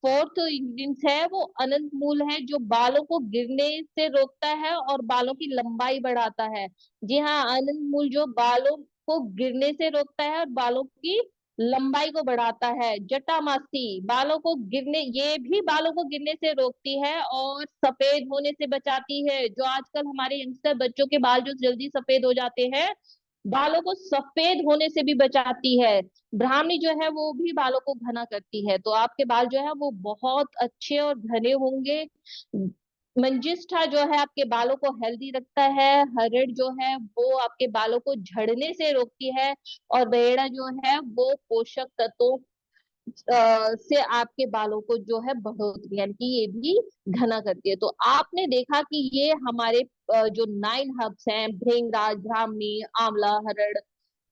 फोर्थ इंग्रेडिएंट्स है वो अनंत मूल है, जो बालों को गिरने से रोकता है और बालों की लंबाई बढ़ाता है। जी हाँ, अनंत मूल जो बालों को गिरने से रोकता है और बालों की लंबाई को बढ़ाता है। जटामासी बालों को गिरने, ये भी बालों को गिरने से रोकती है और सफेद होने से बचाती है। जो आजकल हमारे यंगस्टर बच्चों के बाल जो जल्दी सफेद हो जाते हैं, बालों को सफेद होने से भी बचाती है। ब्राह्मणी जो है वो भी बालों को घना करती है, तो आपके बाल जो है वो बहुत अच्छे और घने होंगे। मंजिष्ठा जो है आपके बालों को हेल्दी रखता है। हरड़ जो है वो आपके बालों को झड़ने से रोकती है और बेड़ा जो है वो पोषक तत्वों से आपके बालों को जो है बढ़ोतरी यानी कि ये भी घना करती है। तो आपने देखा कि ये हमारे जो 9 हर्ब्स हैं, भृंगराज, ब्राह्मी, आंवला, हरड़,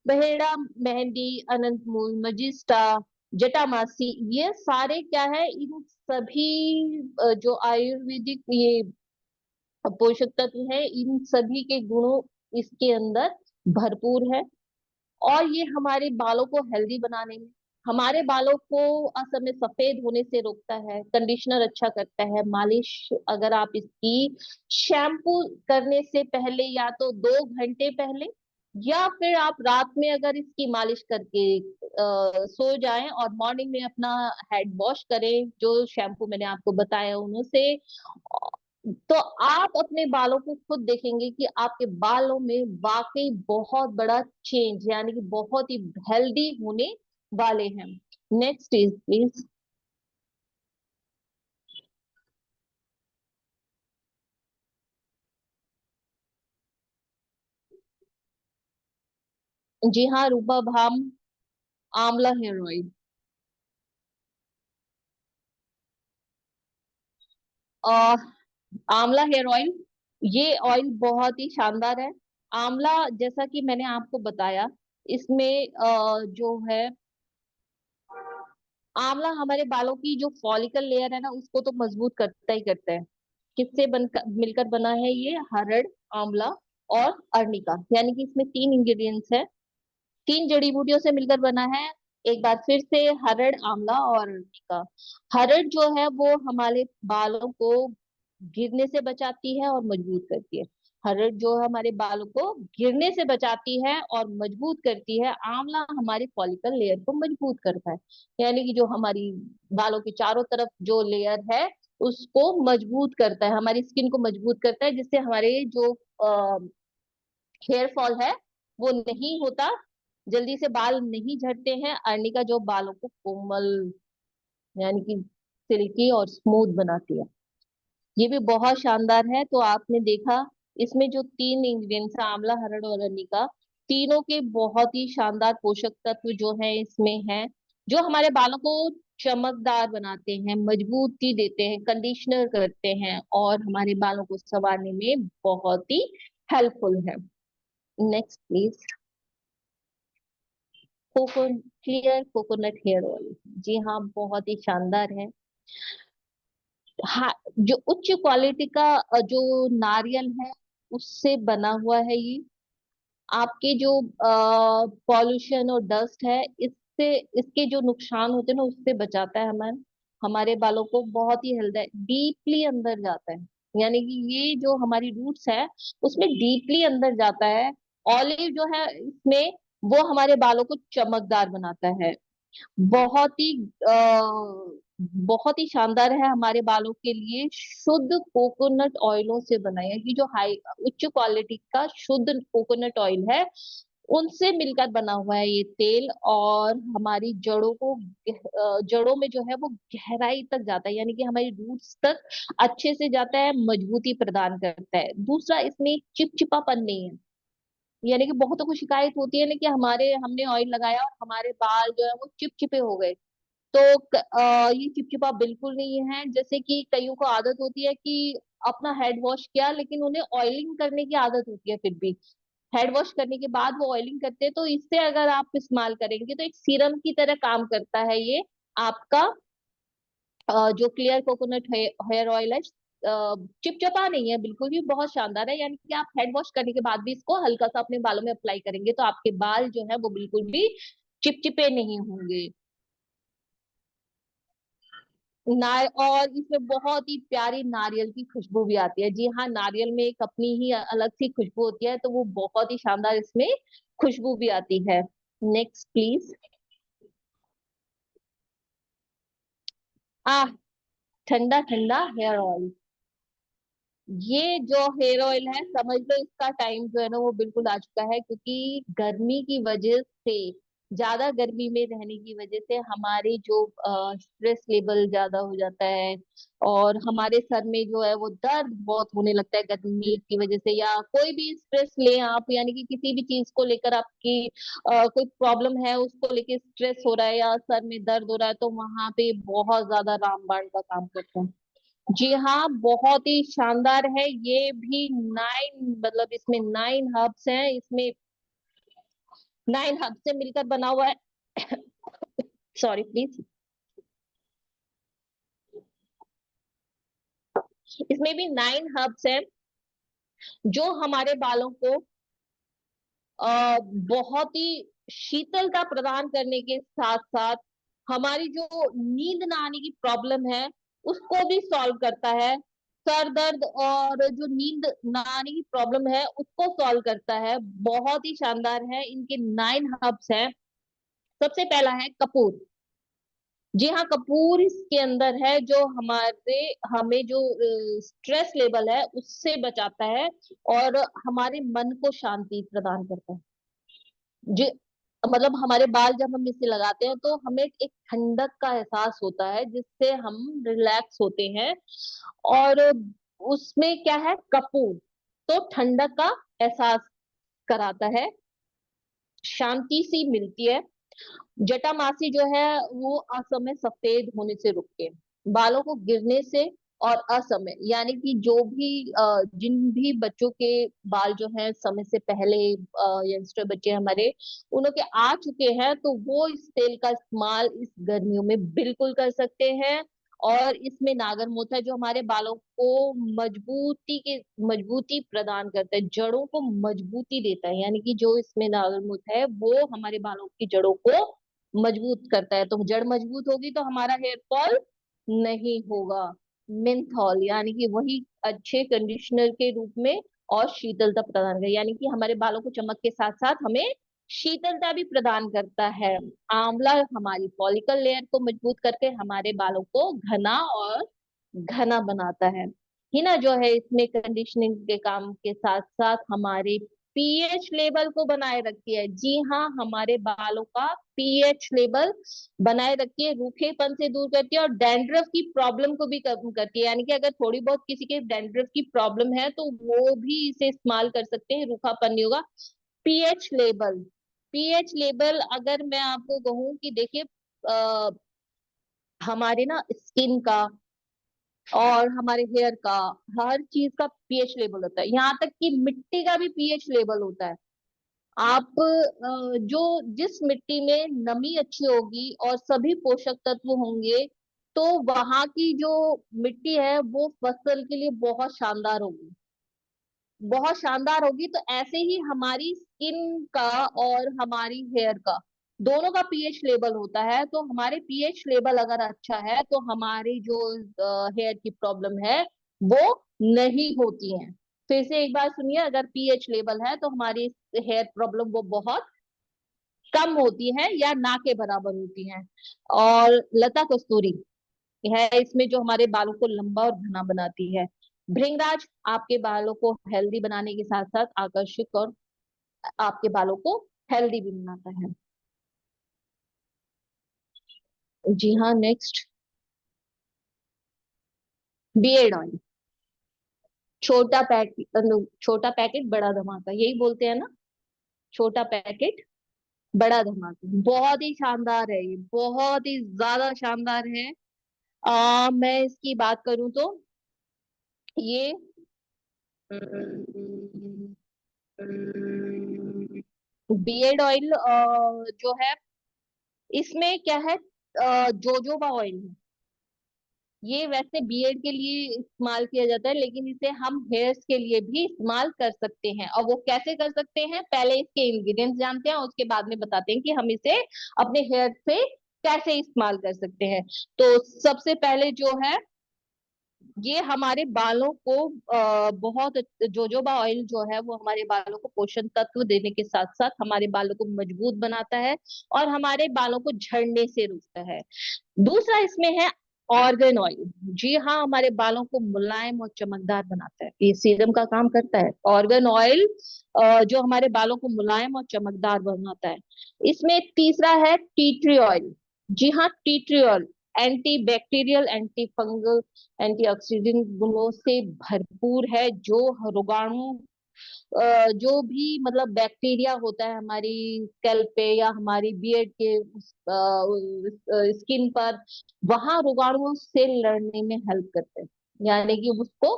बहेड़ा, मेहंदी, अनंतमूल, मजिस्टा, जटामासी, ये सारे क्या है? इन सभी जो आयुर्वेदिक ये पोषक तत्व है, इन सभी के गुणों इसके अंदर भरपूर है और ये हमारे बालों को हेल्दी बनाने में, हमारे बालों को असमय सफेद होने से रोकता है। कंडीशनर अच्छा करता है। मालिश अगर आप इसकी शैम्पू करने से पहले या तो 2 घंटे पहले या फिर आप रात में अगर इसकी मालिश करके सो जाएं और मॉर्निंग में अपना हेड वॉश करें जो शैम्पू मैंने आपको बताया उन्हों से, तो आप अपने बालों को खुद देखेंगे कि आपके बालों में वाकई बहुत बड़ा चेंज यानी कि बहुत ही हेल्दी होने वाले हैं। Next is please. जी हाँ, रूपा भाम आंवला हेयर ऑयल। आंवला हेयर ऑयल, ये ऑयल बहुत ही शानदार है। आंवला, जैसा कि मैंने आपको बताया, इसमें जो है आंवला हमारे बालों की जो फॉलिकल लेयर है ना उसको तो मजबूत करता ही करता है। किससे मिलकर बना है ये? हरड़, आंवला और अर्निका, यानी कि इसमें 3 इंग्रेडिएंट्स है, 3 जड़ी बूटियों से मिलकर बना है। एक बार फिर से, हरड़, आंवला और अर्निका। हरड़ जो है वो हमारे बालों को गिरने से बचाती है और मजबूत करती है। हरड़ जो है हमारे बालों को गिरने से बचाती है और मजबूत करती है। आंवला हमारी फॉलिकल लेयर को मजबूत करता है, यानी कि जो हमारी बालों के चारों तरफ जो लेयर है उसको मजबूत करता है, हमारी स्किन को मजबूत करता है, जिससे हमारे जो हेयर फॉल है वो नहीं होता, जल्दी से बाल नहीं झड़ते हैं। अर्निका जो बालों को कोमल यानी कि सिल्की और स्मूथ बनाती है। ये भी बहुत शानदार है। तो आपने देखा इसमें जो 3 इंग्रेडिएंट्स, आंवला, हरड़ और अरंडी, तीनों के बहुत ही शानदार पोषक तत्व जो है इसमें है, जो हमारे बालों को चमकदार बनाते हैं, मजबूती देते हैं, कंडीशनर करते हैं और हमारे बालों को संवारने में बहुत ही हेल्पफुल है। Next please. Clear coconut hair oil, जी हाँ, बहुत ही शानदार है। हाँ, जो उच्च क्वालिटी का जो नारियल है उससे बना हुआ है ये। आपके जो पॉल्यूशन और डस्ट है इससे, इसके जो नुकसान होते हैं ना उससे बचाता है हमारे हमारे बालों को, बहुत ही हेल्दी है, डीपली अंदर जाता है। यानी कि ये जो हमारी रूट्स है उसमें डीपली अंदर जाता है। ऑलिव जो है इसमें, वो हमारे बालों को चमकदार बनाता है। बहुत ही बहुत ही शानदार है हमारे बालों के लिए। शुद्ध कोकोनट ऑयलों से बना है, कि जो हाई उच्च क्वालिटी का शुद्ध कोकोनट ऑयल है उनसे मिलकर बना हुआ है ये तेल, और हमारी जड़ों को जड़ों में जो है वो गहराई तक जाता है, यानी कि हमारी रूट्स तक अच्छे से जाता है, मजबूती प्रदान करता है। दूसरा, इसमें चिपचिपापन नहीं है। यानी कि बहुतों को शिकायत होती है ना कि हमारे हमने ऑयल लगाया और हमारे बाल जो है वो चिपचिपे हो गए। तो ये चिपचिपा बिल्कुल नहीं है। जैसे कि कईयों को आदत होती है कि अपना हेड वॉश किया लेकिन उन्हें ऑयलिंग करने की आदत होती है, फिर भी हेड वॉश करने के बाद वो ऑयलिंग करते हैं, तो इससे अगर आप इस्तेमाल करेंगे तो एक सीरम की तरह काम करता है ये आपका। जो क्लियर कोकोनट हेयर ऑयल है, चिपचिपा नहीं है बिल्कुल भी, बहुत शानदार है। यानी कि आप हेड वॉश करने के बाद भी इसको हल्का सा अपने बालों में अप्लाई करेंगे तो आपके बाल जो है वो बिल्कुल भी चिपचिपे नहीं होंगे। और इसमें बहुत ही प्यारी नारियल की खुशबू भी आती है। जी हाँ, नारियल में एक अपनी ही अलग सी खुशबू होती है, तो वो बहुत ही शानदार इसमें खुशबू भी आती है। Next please. आ ठंडा ठंडा हेयर ऑयल। ये जो हेयर ऑयल है, समझ लो इसका टाइम जो है ना वो बिल्कुल आ चुका है, क्योंकि गर्मी की वजह से, ज्यादा गर्मी में रहने की वजह से हमारे जो स्ट्रेस लेवल ज्यादा हो जाता है, और हमारे सर में जो है वो दर्द बहुत होने लगता है गर्मी की वजह से, या कोई भी स्ट्रेस ले आप, यानी कि किसी भी चीज को लेकर आपकी कोई प्रॉब्लम है, उसको लेके स्ट्रेस हो रहा है या सर में दर्द हो रहा है, तो वहां पे बहुत ज्यादा रामबाण का काम करता है। जी हाँ, बहुत ही शानदार है। ये भी 9, मतलब इसमें 9 हर्ब्स हैं, इसमें 9 हर्ब्स से मिलकर बना हुआ है। Sorry please. इसमें भी 9 हर्ब्स हैं जो हमारे बालों को बहुत ही शीतलता प्रदान करने के साथ साथ हमारी जो नींद ना आने की प्रॉब्लम है उसको भी सॉल्व करता है। सर दर्द और जो नींद ना आने की प्रॉब्लम है उसको सॉल्व करता है। बहुत ही शानदार है। इनके 9 हर्ब्स हैं। सबसे पहला है कपूर। जी हाँ, कपूर इसके अंदर है, जो हमारे हमें जो स्ट्रेस लेवल है उससे बचाता है और हमारे मन को शांति प्रदान करता है। जी, मतलब हमारे बाल जब हम इसे लगाते हैं तो हमें एक ठंडक का एहसास होता है, जिससे हम रिलैक्स होते हैं। और उसमें क्या है, कपूर, तो ठंडक का एहसास कराता है, शांति सी मिलती है। जटामासी जो है वो असमय सफेद होने से रुकते, बालों को गिरने से, और असमय यानी कि जो भी जिन भी बच्चों के बाल जो है समय से पहले, यंगस्टर बच्चे हमारे, उन्हों के आ चुके हैं, तो वो इस तेल का इस्तेमाल इस गर्मियों में बिल्कुल कर सकते हैं। और इसमें नागरमोथा है जो हमारे बालों को मजबूती प्रदान करता है, जड़ों को मजबूती देता है। यानी कि जो इसमें नागरमोथा है वो हमारे बालों की जड़ों को मजबूत करता है, तो जड़ मजबूत होगी तो हमारा हेयर फॉल नहीं होगा। मिंथॉल यानी कि वही अच्छे कंडीशनर के रूप में और शीतलता प्रदान कर, यानी कि हमारे बालों को चमक के साथ साथ हमें शीतलता भी प्रदान करता है। आंवला हमारी फॉलिकल लेयर को मजबूत करके हमारे बालों को घना और घना बनाता है। हिना जो है इसमें कंडीशनिंग के काम के साथ साथ हमारे पीएच लेवल को बनाए रखती है। जी हाँ, हमारे बालों का पीएच लेवल बनाए रखती है, रूखेपन से दूर करती है और डैंड्रफ की प्रॉब्लम को भी कम करती है। यानी कि अगर थोड़ी बहुत किसी के डैंड्रफ की प्रॉब्लम है तो वो भी इसे इस्तेमाल कर सकते हैं, रूखापन नहीं होगा। पीएच लेवल, पीएच लेवल अगर मैं आपको कहूँ कि देखिए हमारे ना स्किन का और हमारे हेयर का, हर चीज का पीएच लेवल होता है, यहाँ तक कि मिट्टी का भी पीएच लेवल होता है। आप जो जिस मिट्टी में नमी अच्छी होगी और सभी पोषक तत्व होंगे तो वहां की जो मिट्टी है वो फसल के लिए बहुत शानदार होगी, बहुत शानदार होगी। तो ऐसे ही हमारी स्किन का और हमारी हेयर का दोनों का पीएच लेवल होता है। तो हमारे पीएच लेवल अगर अच्छा है तो हमारी जो हेयर की प्रॉब्लम है वो नहीं होती है। फिर से एक बार सुनिए, अगर पीएच लेवल है तो हमारी हेयर प्रॉब्लम वो बहुत कम होती है या ना के बराबर होती है। और लता कस्तूरी है इसमें जो हमारे बालों को लंबा और घना बनाती है। भृंगराज आपके बालों को हेल्दी बनाने के साथ साथ आकर्षक और आपके बालों को हेल्दी भी बनाता है। जी हाँ, नेक्स्ट बियर्ड ऑयल। छोटा पैकेट बड़ा धमाका, यही बोलते हैं ना, छोटा पैकेट बड़ा धमाका। बहुत ही शानदार है ये, बहुत ही ज्यादा शानदार है। मैं इसकी बात करूं तो ये बियर्ड ऑयल जो है इसमें क्या है, जोजोबा ऑयल है। ये वैसे बियर्ड के लिए इस्तेमाल किया जाता है लेकिन इसे हम हेयर्स के लिए भी इस्तेमाल कर सकते हैं। और वो कैसे कर सकते हैं, पहले इसके इंग्रेडिएंट्स जानते हैं और उसके बाद में बताते हैं कि हम इसे अपने हेयर पे कैसे इस्तेमाल कर सकते हैं। तो सबसे पहले जो है ये हमारे बालों को बहुत जोजोबा ऑयल जो है वो हमारे बालों को पोषण तत्व देने के साथ साथ हमारे बालों को मजबूत बनाता है और हमारे बालों को झड़ने से रोकता है। दूसरा इसमें है ऑर्गन ऑयल। जी हाँ, हमारे बालों को मुलायम और चमकदार बनाता है, ये सीरम का काम करता है। ऑर्गन ऑयल जो हमारे बालों को मुलायम और चमकदार बनाता है। इसमें तीसरा है टी ट्री ऑयल। जी हाँ, tea tree oil anti bacterial, anti fungal, antioxidant गुणों से भरपूर है। जो रोगाणु जो भी मतलब बैक्टीरिया होता है हमारी स्कैल्प पे या हमारी बियर्ड के स्किन पर, वहां रोगाणुओं से लड़ने में हेल्प करते हैं, यानी कि उसको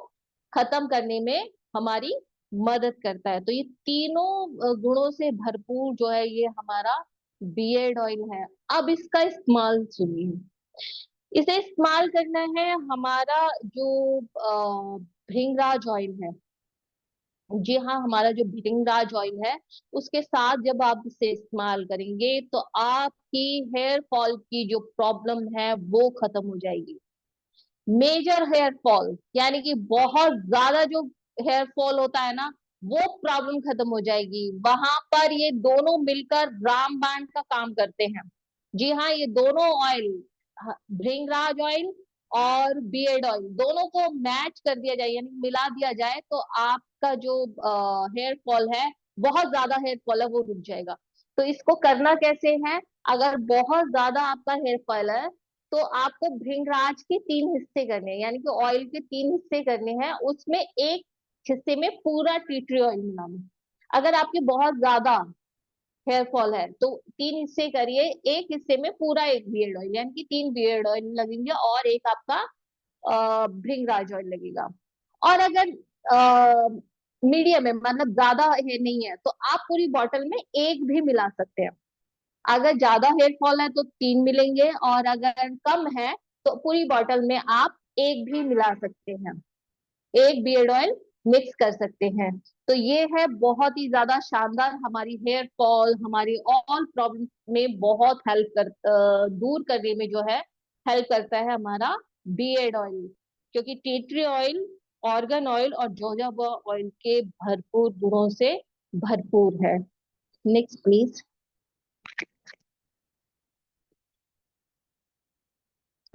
खत्म करने में हमारी मदद करता है। तो ये तीनों गुणों से भरपूर जो है ये हमारा बियर्ड ऑयल है। अब इसका इस्तेमाल सुनिए, इसे इस्तेमाल करना है हमारा जो भृंगराज ऑयल है। जी हाँ, हमारा जो भृंगराज ऑयल है उसके साथ जब आप इसे इस्तेमाल करेंगे तो आपकी हेयर फॉल की जो प्रॉब्लम है वो खत्म हो जाएगी। मेजर हेयर फॉल यानी कि बहुत ज्यादा जो हेयर फॉल होता है ना वो प्रॉब्लम खत्म हो जाएगी। वहां पर ये दोनों मिलकर रामबाण का काम करते हैं। जी हाँ, ये दोनों ऑयल, भृंगराज ऑयल और बियर्ड ऑयल, दोनों को मैच कर दिया जाए यानी मिला दिया जाए तो आपका जो हेयर फॉल है, बहुत ज्यादा हेयर फॉल है, वो रुक जाएगा। तो इसको करना कैसे है, अगर बहुत ज्यादा आपका हेयर फॉल है तो आपको भृंगराज के 3 हिस्से करने हैं, यानी कि ऑयल के 3 हिस्से करने हैं, उसमें एक हिस्से में पूरा टी ट्री ऑयल मिलाना। अगर आपके बहुत ज्यादा हेयर फॉल है तो 3 हिस्से करिए, एक हिस्से में पूरा एक बियर्ड ऑयल, यानी कि 3 बियर्ड ऑयल लगेंगे और एक आपका भृंगराज ऑयल लगेगा। और अगर मीडियम है मतलब ज्यादा है नहीं है तो आप पूरी बॉटल में एक भी मिला सकते हैं। अगर ज्यादा हेयर फॉल है तो 3 मिलेंगे और अगर कम है तो पूरी बॉटल में आप एक भी मिला सकते हैं, एक बियर्ड ऑयल मिक्स कर सकते हैं। तो ये है बहुत ही ज्यादा शानदार, हमारी हेयर फॉल, हमारी ऑल प्रॉब्लम में बहुत हेल्प दूर करने में जो है हेल्प करता है हमारा बियर्ड ऑयल। क्योंकि T tree oil, organ oil और जोजोबा ऑयल के भरपूर गुणों से भरपूर है। Next please.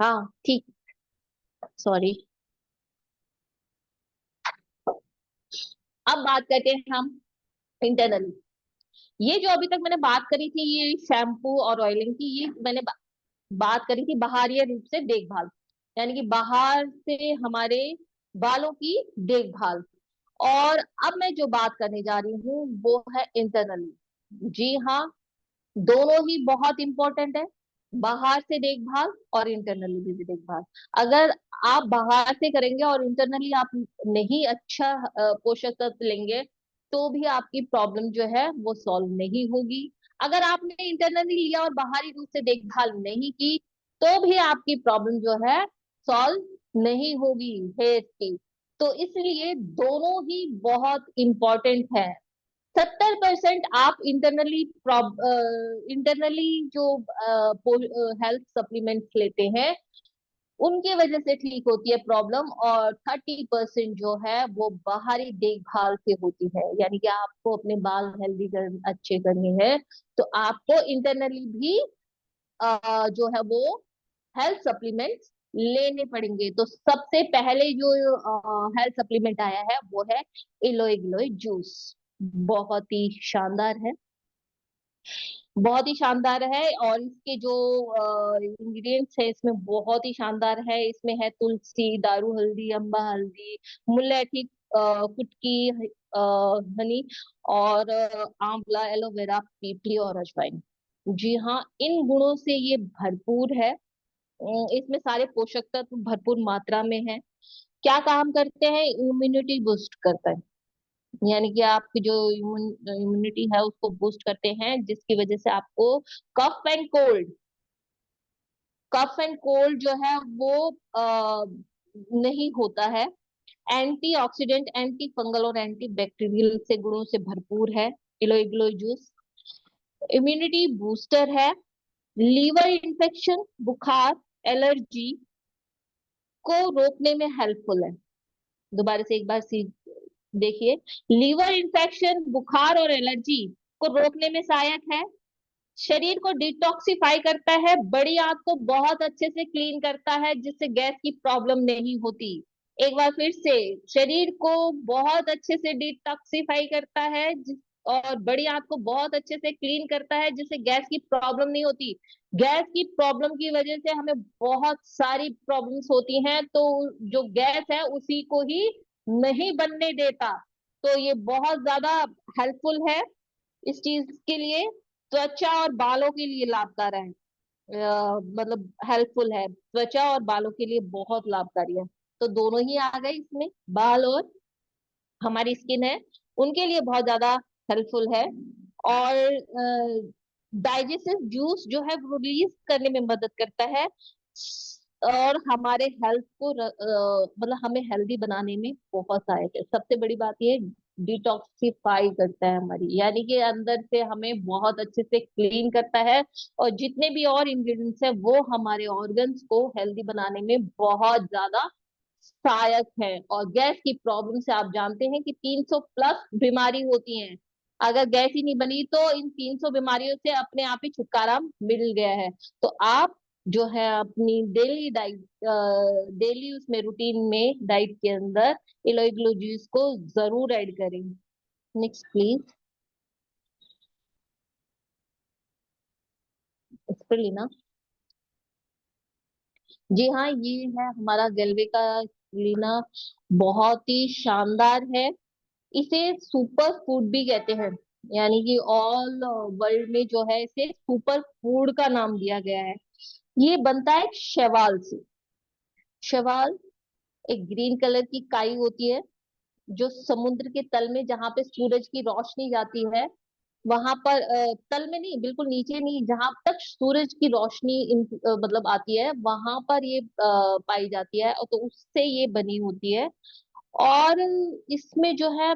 हाँ ठीक, सॉरी। अब बात करते हैं हम इंटरनली। ये जो अभी तक मैंने बात करी थी, ये शैम्पू और ऑयलिंग की, ये मैंने बात करी थी बाहरी रूप से देखभाल, यानी कि बाहर से हमारे बालों की देखभाल। और अब मैं जो बात करने जा रही हूँ वो है इंटरनली। जी हाँ, दोनों ही बहुत इंपॉर्टेंट है, बाहर से देखभाल और इंटरनली भी देखभाल। अगर आप बाहर से करेंगे और इंटरनली आप नहीं अच्छा पोषक तत्व लेंगे, तो भी आपकी प्रॉब्लम जो है वो सॉल्व नहीं होगी। अगर आपने इंटरनली लिया और बाहरी रूप से देखभाल नहीं की, तो भी आपकी प्रॉब्लम जो है सॉल्व नहीं होगी हेयर की। तो इसलिए दोनों ही बहुत इंपॉर्टेंट है। 70% आप इंटरनली जो हेल्थ सप्लीमेंट्स लेते हैं उनकी वजह से ठीक होती है प्रॉब्लम, और 30% जो है वो बाहरी देखभाल से होती है। यानी कि आपको अपने बाल हेल्दी अच्छे करने हैं, तो आपको इंटरनली भी जो है वो हेल्थ सप्लीमेंट्स लेने पड़ेंगे। तो सबसे पहले जो हेल्थ सप्लीमेंट आया है वो है इलोई गिलोय जूस। बहुत ही शानदार है, बहुत ही शानदार है। और इसके जो इंग्रेडिएंट्स है इसमें बहुत ही शानदार है। इसमें है तुलसी, दारू हल्दी, अम्बा हल्दी, मुलैठी, कुटकी, हनी, और आंवला, एलोवेरा, पीपली और अजवाइन। जी हाँ, इन गुणों से ये भरपूर है। इसमें सारे पोषक तत्व भरपूर मात्रा में है। क्या काम करते हैं? इम्यूनिटी बूस्ट करता है, यानी कि आपकी जो इम्यूनिटी है उसको बूस्ट करते हैं, जिसकी वजह से आपको कफ एंड कोल्ड जो है वो नहीं होता है। एंटीऑक्सीडेंट, एंटी फंगल और एंटी बैक्टीरियल से गुणों से भरपूर है इलोई गिलोय जूस। इम्यूनिटी बूस्टर है, लीवर इन्फेक्शन, बुखार, एलर्जी को रोकने में हेल्पफुल है। दोबारा से एक बार देखिए, लीवर इन्फेक्शन, बुखार और एलर्जी को रोकने में सहायक है, शरीर को डिटॉक्सिफाई करता है, बड़ी आंत को बहुत अच्छे से क्लीन करता है जिससे गैस की प्रॉब्लम नहीं होती। एक बार फिर से, शरीर को बहुत अच्छे से डिटॉक्सिफाई करता है और बड़ी आंत को बहुत अच्छे से क्लीन करता है जिससे गैस की प्रॉब्लम नहीं होती। गैस की प्रॉब्लम की वजह से हमें बहुत सारी प्रॉब्लम्स होती हैं, तो जो गैस है उसी को ही नहीं बनने देता। तो ये बहुत ज्यादा हेल्पफुल है इस चीज के लिए। त्वचा और बालों के लिए लाभकारी है, मतलब हेल्पफुल है, त्वचा और बालों के लिए बहुत लाभकारी है। तो दोनों ही आ गए इसमें, बाल और हमारी स्किन है उनके लिए बहुत ज्यादा हेल्पफुल है। और डाइजेस्टिव जूस जो है वो रिलीज करने में मदद करता है, और हमारे हेल्थ को मतलब हमें हेल्दी बनाने में बहुत सहायक है। सबसे बड़ी बात ये, डिटॉक्सिफाई करता है हमारी, यानी कि अंदर से हमें बहुत अच्छे से क्लीन करता है। और जितने भी और इंग्रेडिएंट्स है वो हमारे ऑर्गन्स को हेल्दी बनाने में बहुत ज्यादा सहायक है। और गैस की प्रॉब्लम से आप जानते हैं कि 300 प्लस बीमारी होती हैं। अगर गैस ही नहीं बनी तो इन 300 बीमारियों से अपने आप ही छुटकारा मिल गया है। तो आप जो है अपनी डेली डाइट, डेली उसमें रूटीन में डाइट के अंदर इलोई ग्लो जूस को जरूर ऐड करें। Next please, spirulina. जी हाँ, ये है हमारा गैल्वे का स्पिरुलिना, बहुत ही शानदार है। इसे सुपर फूड भी कहते हैं, यानी कि ऑल वर्ल्ड में जो है इसे सुपर फूड का नाम दिया गया है। ये बनता है शैवाल से। शैवाल एक ग्रीन कलर की काई होती है जो समुद्र के तल में, जहां पे सूरज की रोशनी जाती है वहां पर, तल में नहीं, बिल्कुल नीचे नहीं, जहां तक सूरज की रोशनी मतलब आती है वहां पर ये पाई जाती है, और तो उससे ये बनी होती है। और इसमें जो है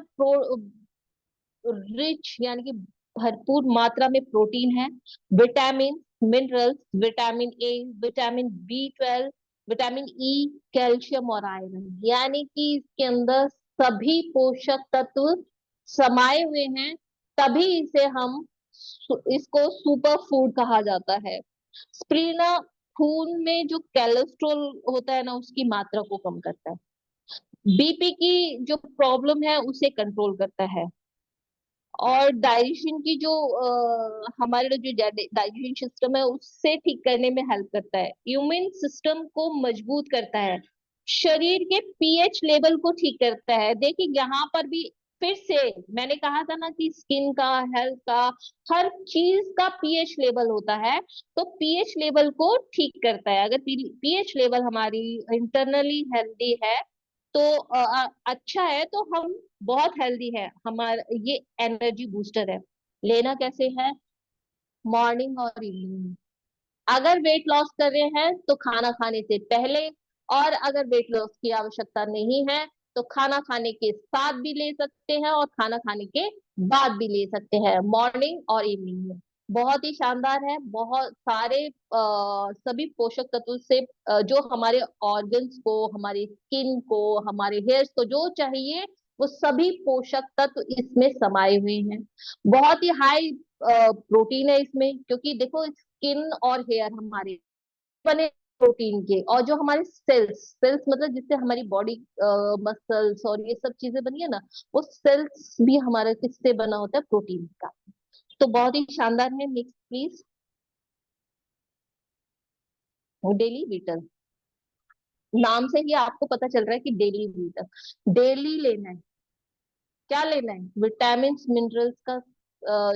रिच, यानी कि भरपूर मात्रा में प्रोटीन है, vitamin, minerals, vitamin A, vitamin B12, vitamin E, calcium और आयरन, यानी कि इसके अंदर सभी पोषक तत्व समाये हुए हैं। तभी इसे हम इसको सुपर फूड कहा जाता है। स्प्रीना खून में जो कोलेस्ट्रॉल होता है ना उसकी मात्रा को कम करता है, बीपी की जो प्रॉब्लम है उसे कंट्रोल करता है, और डाइजेशन की जो हमारे जो डाइजेशन सिस्टम है उससे ठीक करने में हेल्प करता है, इम्यून सिस्टम को मजबूत करता है, शरीर के पीएच लेवल को ठीक करता है। देखिए यहाँ पर भी फिर से मैंने कहा था ना कि स्किन का, हेल्थ का, हर चीज का पीएच लेवल होता है। तो पीएच लेवल को ठीक करता है। अगर पीएच लेवल हमारी इंटरनली हेल्दी है तो अच्छा है, तो हम बहुत हेल्दी है। हमारा ये एनर्जी बूस्टर है। लेना कैसे है? मॉर्निंग और इवनिंग। अगर वेट लॉस कर रहे हैं तो खाना खाने से पहले, और अगर वेट लॉस की आवश्यकता नहीं है तो खाना खाने के साथ भी ले सकते हैं और खाना खाने के बाद भी ले सकते हैं, मॉर्निंग और इवनिंग में। बहुत ही शानदार है। बहुत सारे सभी पोषक तत्व से जो हमारे ऑर्गन्स को, हमारी स्किन को, हमारे हेयर्स को जो चाहिए वो सभी पोषक तत्व इसमें समाये हुए हैं। बहुत ही हाई प्रोटीन है इसमें, क्योंकि देखो स्किन और हेयर हमारे बने प्रोटीन के, और जो हमारे सेल्स सेल्स मतलब जिससे हमारी बॉडी मसल्स और ये सब चीजें बनी है ना, वो सेल्स भी हमारा किससे बना होता है? प्रोटीन का। तो बहुत ही शानदार है। Next please. डेली वीटर, नाम से ही आपको पता चल रहा है कि डेली वीटर डेली लेना है। क्या लेना है? विटामिन मिनरल्स का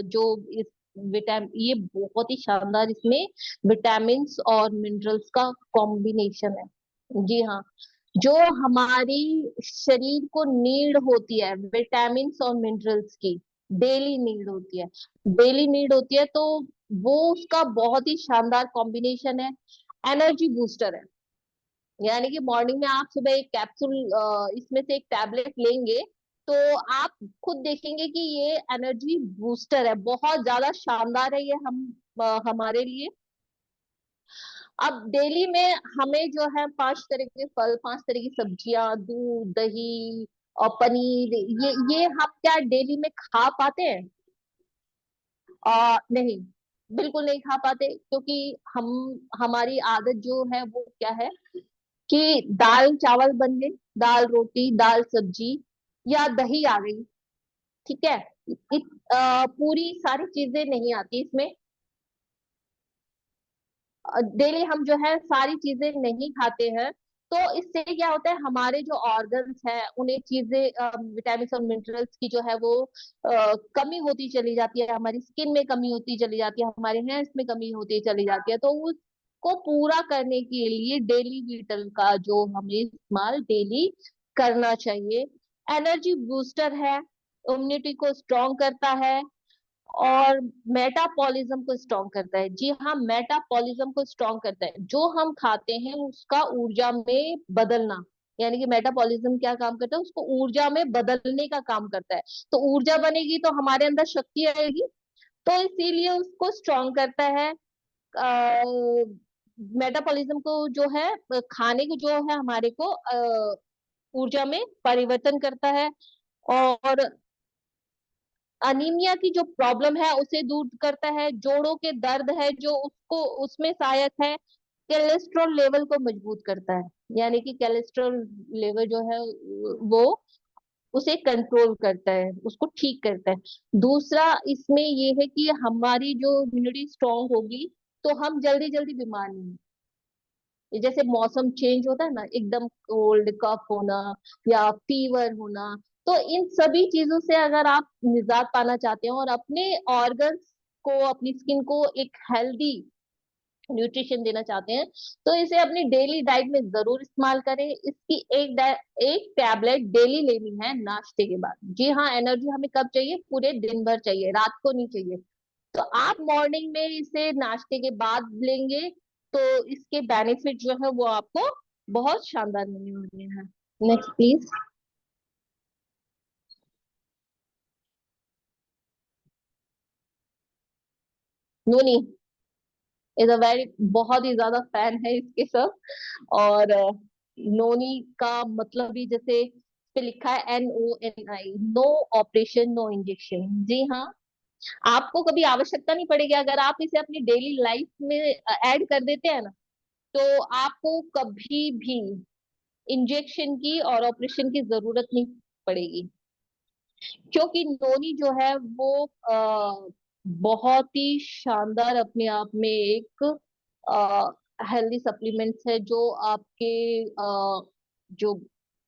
जो इस विटामिन, ये बहुत ही शानदार इसमें विटामिन और मिनरल्स का कॉम्बिनेशन है। जी हाँ, जो हमारी शरीर को नीड होती है विटामिन और मिनरल्स की, डेली नीड होती है, डेली नीड होती है, तो वो उसका बहुत ही शानदार कॉम्बिनेशन है। एनर्जी बूस्टर है, यानी कि मॉर्निंग में आप सुबह एक कैप्सूल, इसमें से एक टैबलेट लेंगे तो आप खुद देखेंगे कि ये एनर्जी बूस्टर है, बहुत ज्यादा शानदार है ये हमारे लिए। अब डेली में हमें जो है 5 तरह के फल, 5 तरह की सब्जियां, दूध, दही और पनीर, ये हम क्या डेली में खा पाते हैं? नहीं, बिल्कुल नहीं खा पाते, क्योंकि हम हमारी आदत जो है वो क्या है कि दाल चावल बन गई, दाल रोटी, दाल सब्जी, या दही आ गई। ठीक है, पूरी सारी चीजें नहीं आती इसमें। डेली हम जो है सारी चीजें नहीं खाते हैं, तो इससे क्या होता है, हमारे जो ऑर्गन्स है उन्हें चीजें, विटामिन और मिनरल्स की जो है वो कमी होती चली जाती है, हमारी स्किन में कमी होती चली जाती है, हमारे हेयर्स में कमी होती चली जाती है। तो उसको पूरा करने के लिए डेली वीटल का जो हमें इस्तेमाल डेली करना चाहिए। एनर्जी बूस्टर है, इम्यूनिटी को स्ट्रॉन्ग करता है और मेटाबॉलिज्म को स्ट्रॉन्ग करता है। जी हाँ, मेटाबॉलिज्म को स्ट्रॉन्ग करता है। जो हम खाते हैं उसका ऊर्जा में बदलना, यानी कि मेटाबॉलिज्म क्या काम करता है? उसको ऊर्जा में बदलने का काम करता है। तो ऊर्जा बनेगी तो हमारे अंदर शक्ति आएगी, तो इसीलिए उसको स्ट्रॉन्ग करता है। मेटाबॉलिज्म को जो है, खाने को जो है हमारे को ऊर्जा में परिवर्तन करता है, और अनीमिया की जो प्रॉब्लम है उसे दूर करता है, जोड़ों के दर्द है जो उसको उसमें सहायक है, कोलेस्ट्रॉल लेवल को मजबूत करता है, यानी कि कोलेस्ट्रॉल लेवल जो है वो उसे कंट्रोल करता है, उसको ठीक करता है। दूसरा इसमें ये है कि हमारी जो इम्यूनिटी स्ट्रांग होगी तो हम जल्दी जल्दी बीमार नहीं होंगे। ये जैसे मौसम चेंज होता है ना, एकदम कोल्ड कफ होना या फीवर होना, तो इन सभी चीजों से अगर आप निजात पाना चाहते हैं और अपने ऑर्गन्स को, अपनी स्किन को एक हेल्दी न्यूट्रिशन देना चाहते हैं, तो इसे अपनी डेली डाइट में जरूर इस्तेमाल करें। इसकी एक टैबलेट डेली लेनी है नाश्ते के बाद। जी हाँ, एनर्जी हमें कब चाहिए? पूरे दिन भर चाहिए, रात को नहीं चाहिए। तो आप मॉर्निंग में इसे नाश्ते के बाद लेंगे तो इसके बेनिफिट जो है वो आपको बहुत शानदार मिलने वाले हैं। Next please. Noni is a very, बहुत ही ज्यादा फैन है इसके सब। और नोनी का मतलब ही जैसे पे लिखा है NONI, no operation no injection. जी हाँ, आपको कभी आवश्यकता नहीं पड़ेगी, अगर आप इसे अपनी डेली लाइफ में ऐड कर देते हैं ना, तो आपको कभी भी इंजेक्शन की और ऑपरेशन की जरूरत नहीं पड़ेगी। क्योंकि नोनी जो है वो बहुत ही शानदार अपने आप में एक हेल्दी सप्लीमेंट्स है, जो आपके जो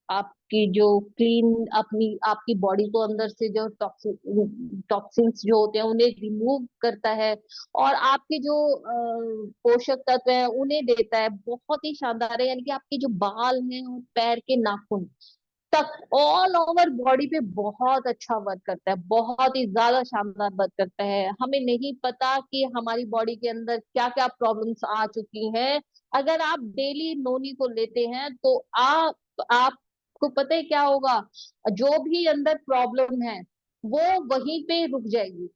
आपकी जो क्लीन अपनी आपकी बॉडी को अंदर से जो टॉक्सिन्स जो होते हैं उन्हें रिमूव करता है, और आपके जो पोषक तत्व हैं उन्हें देता है। बहुत ही शानदार है, यानी कि आपके जो बाल हैं और पैर के नाखून तक ऑल ओवर बॉडी पे बहुत अच्छा वर्क करता है, बहुत ही ज्यादा शानदार वर्क करता है। हमें नहीं पता कि हमारी बॉडी के अंदर क्या क्या प्रॉब्लम्स आ चुकी हैं। अगर आप डेली नोनी को लेते हैं तो आपको पता है क्या होगा, जो भी अंदर प्रॉब्लम है वो वहीं पे रुक जाएगी।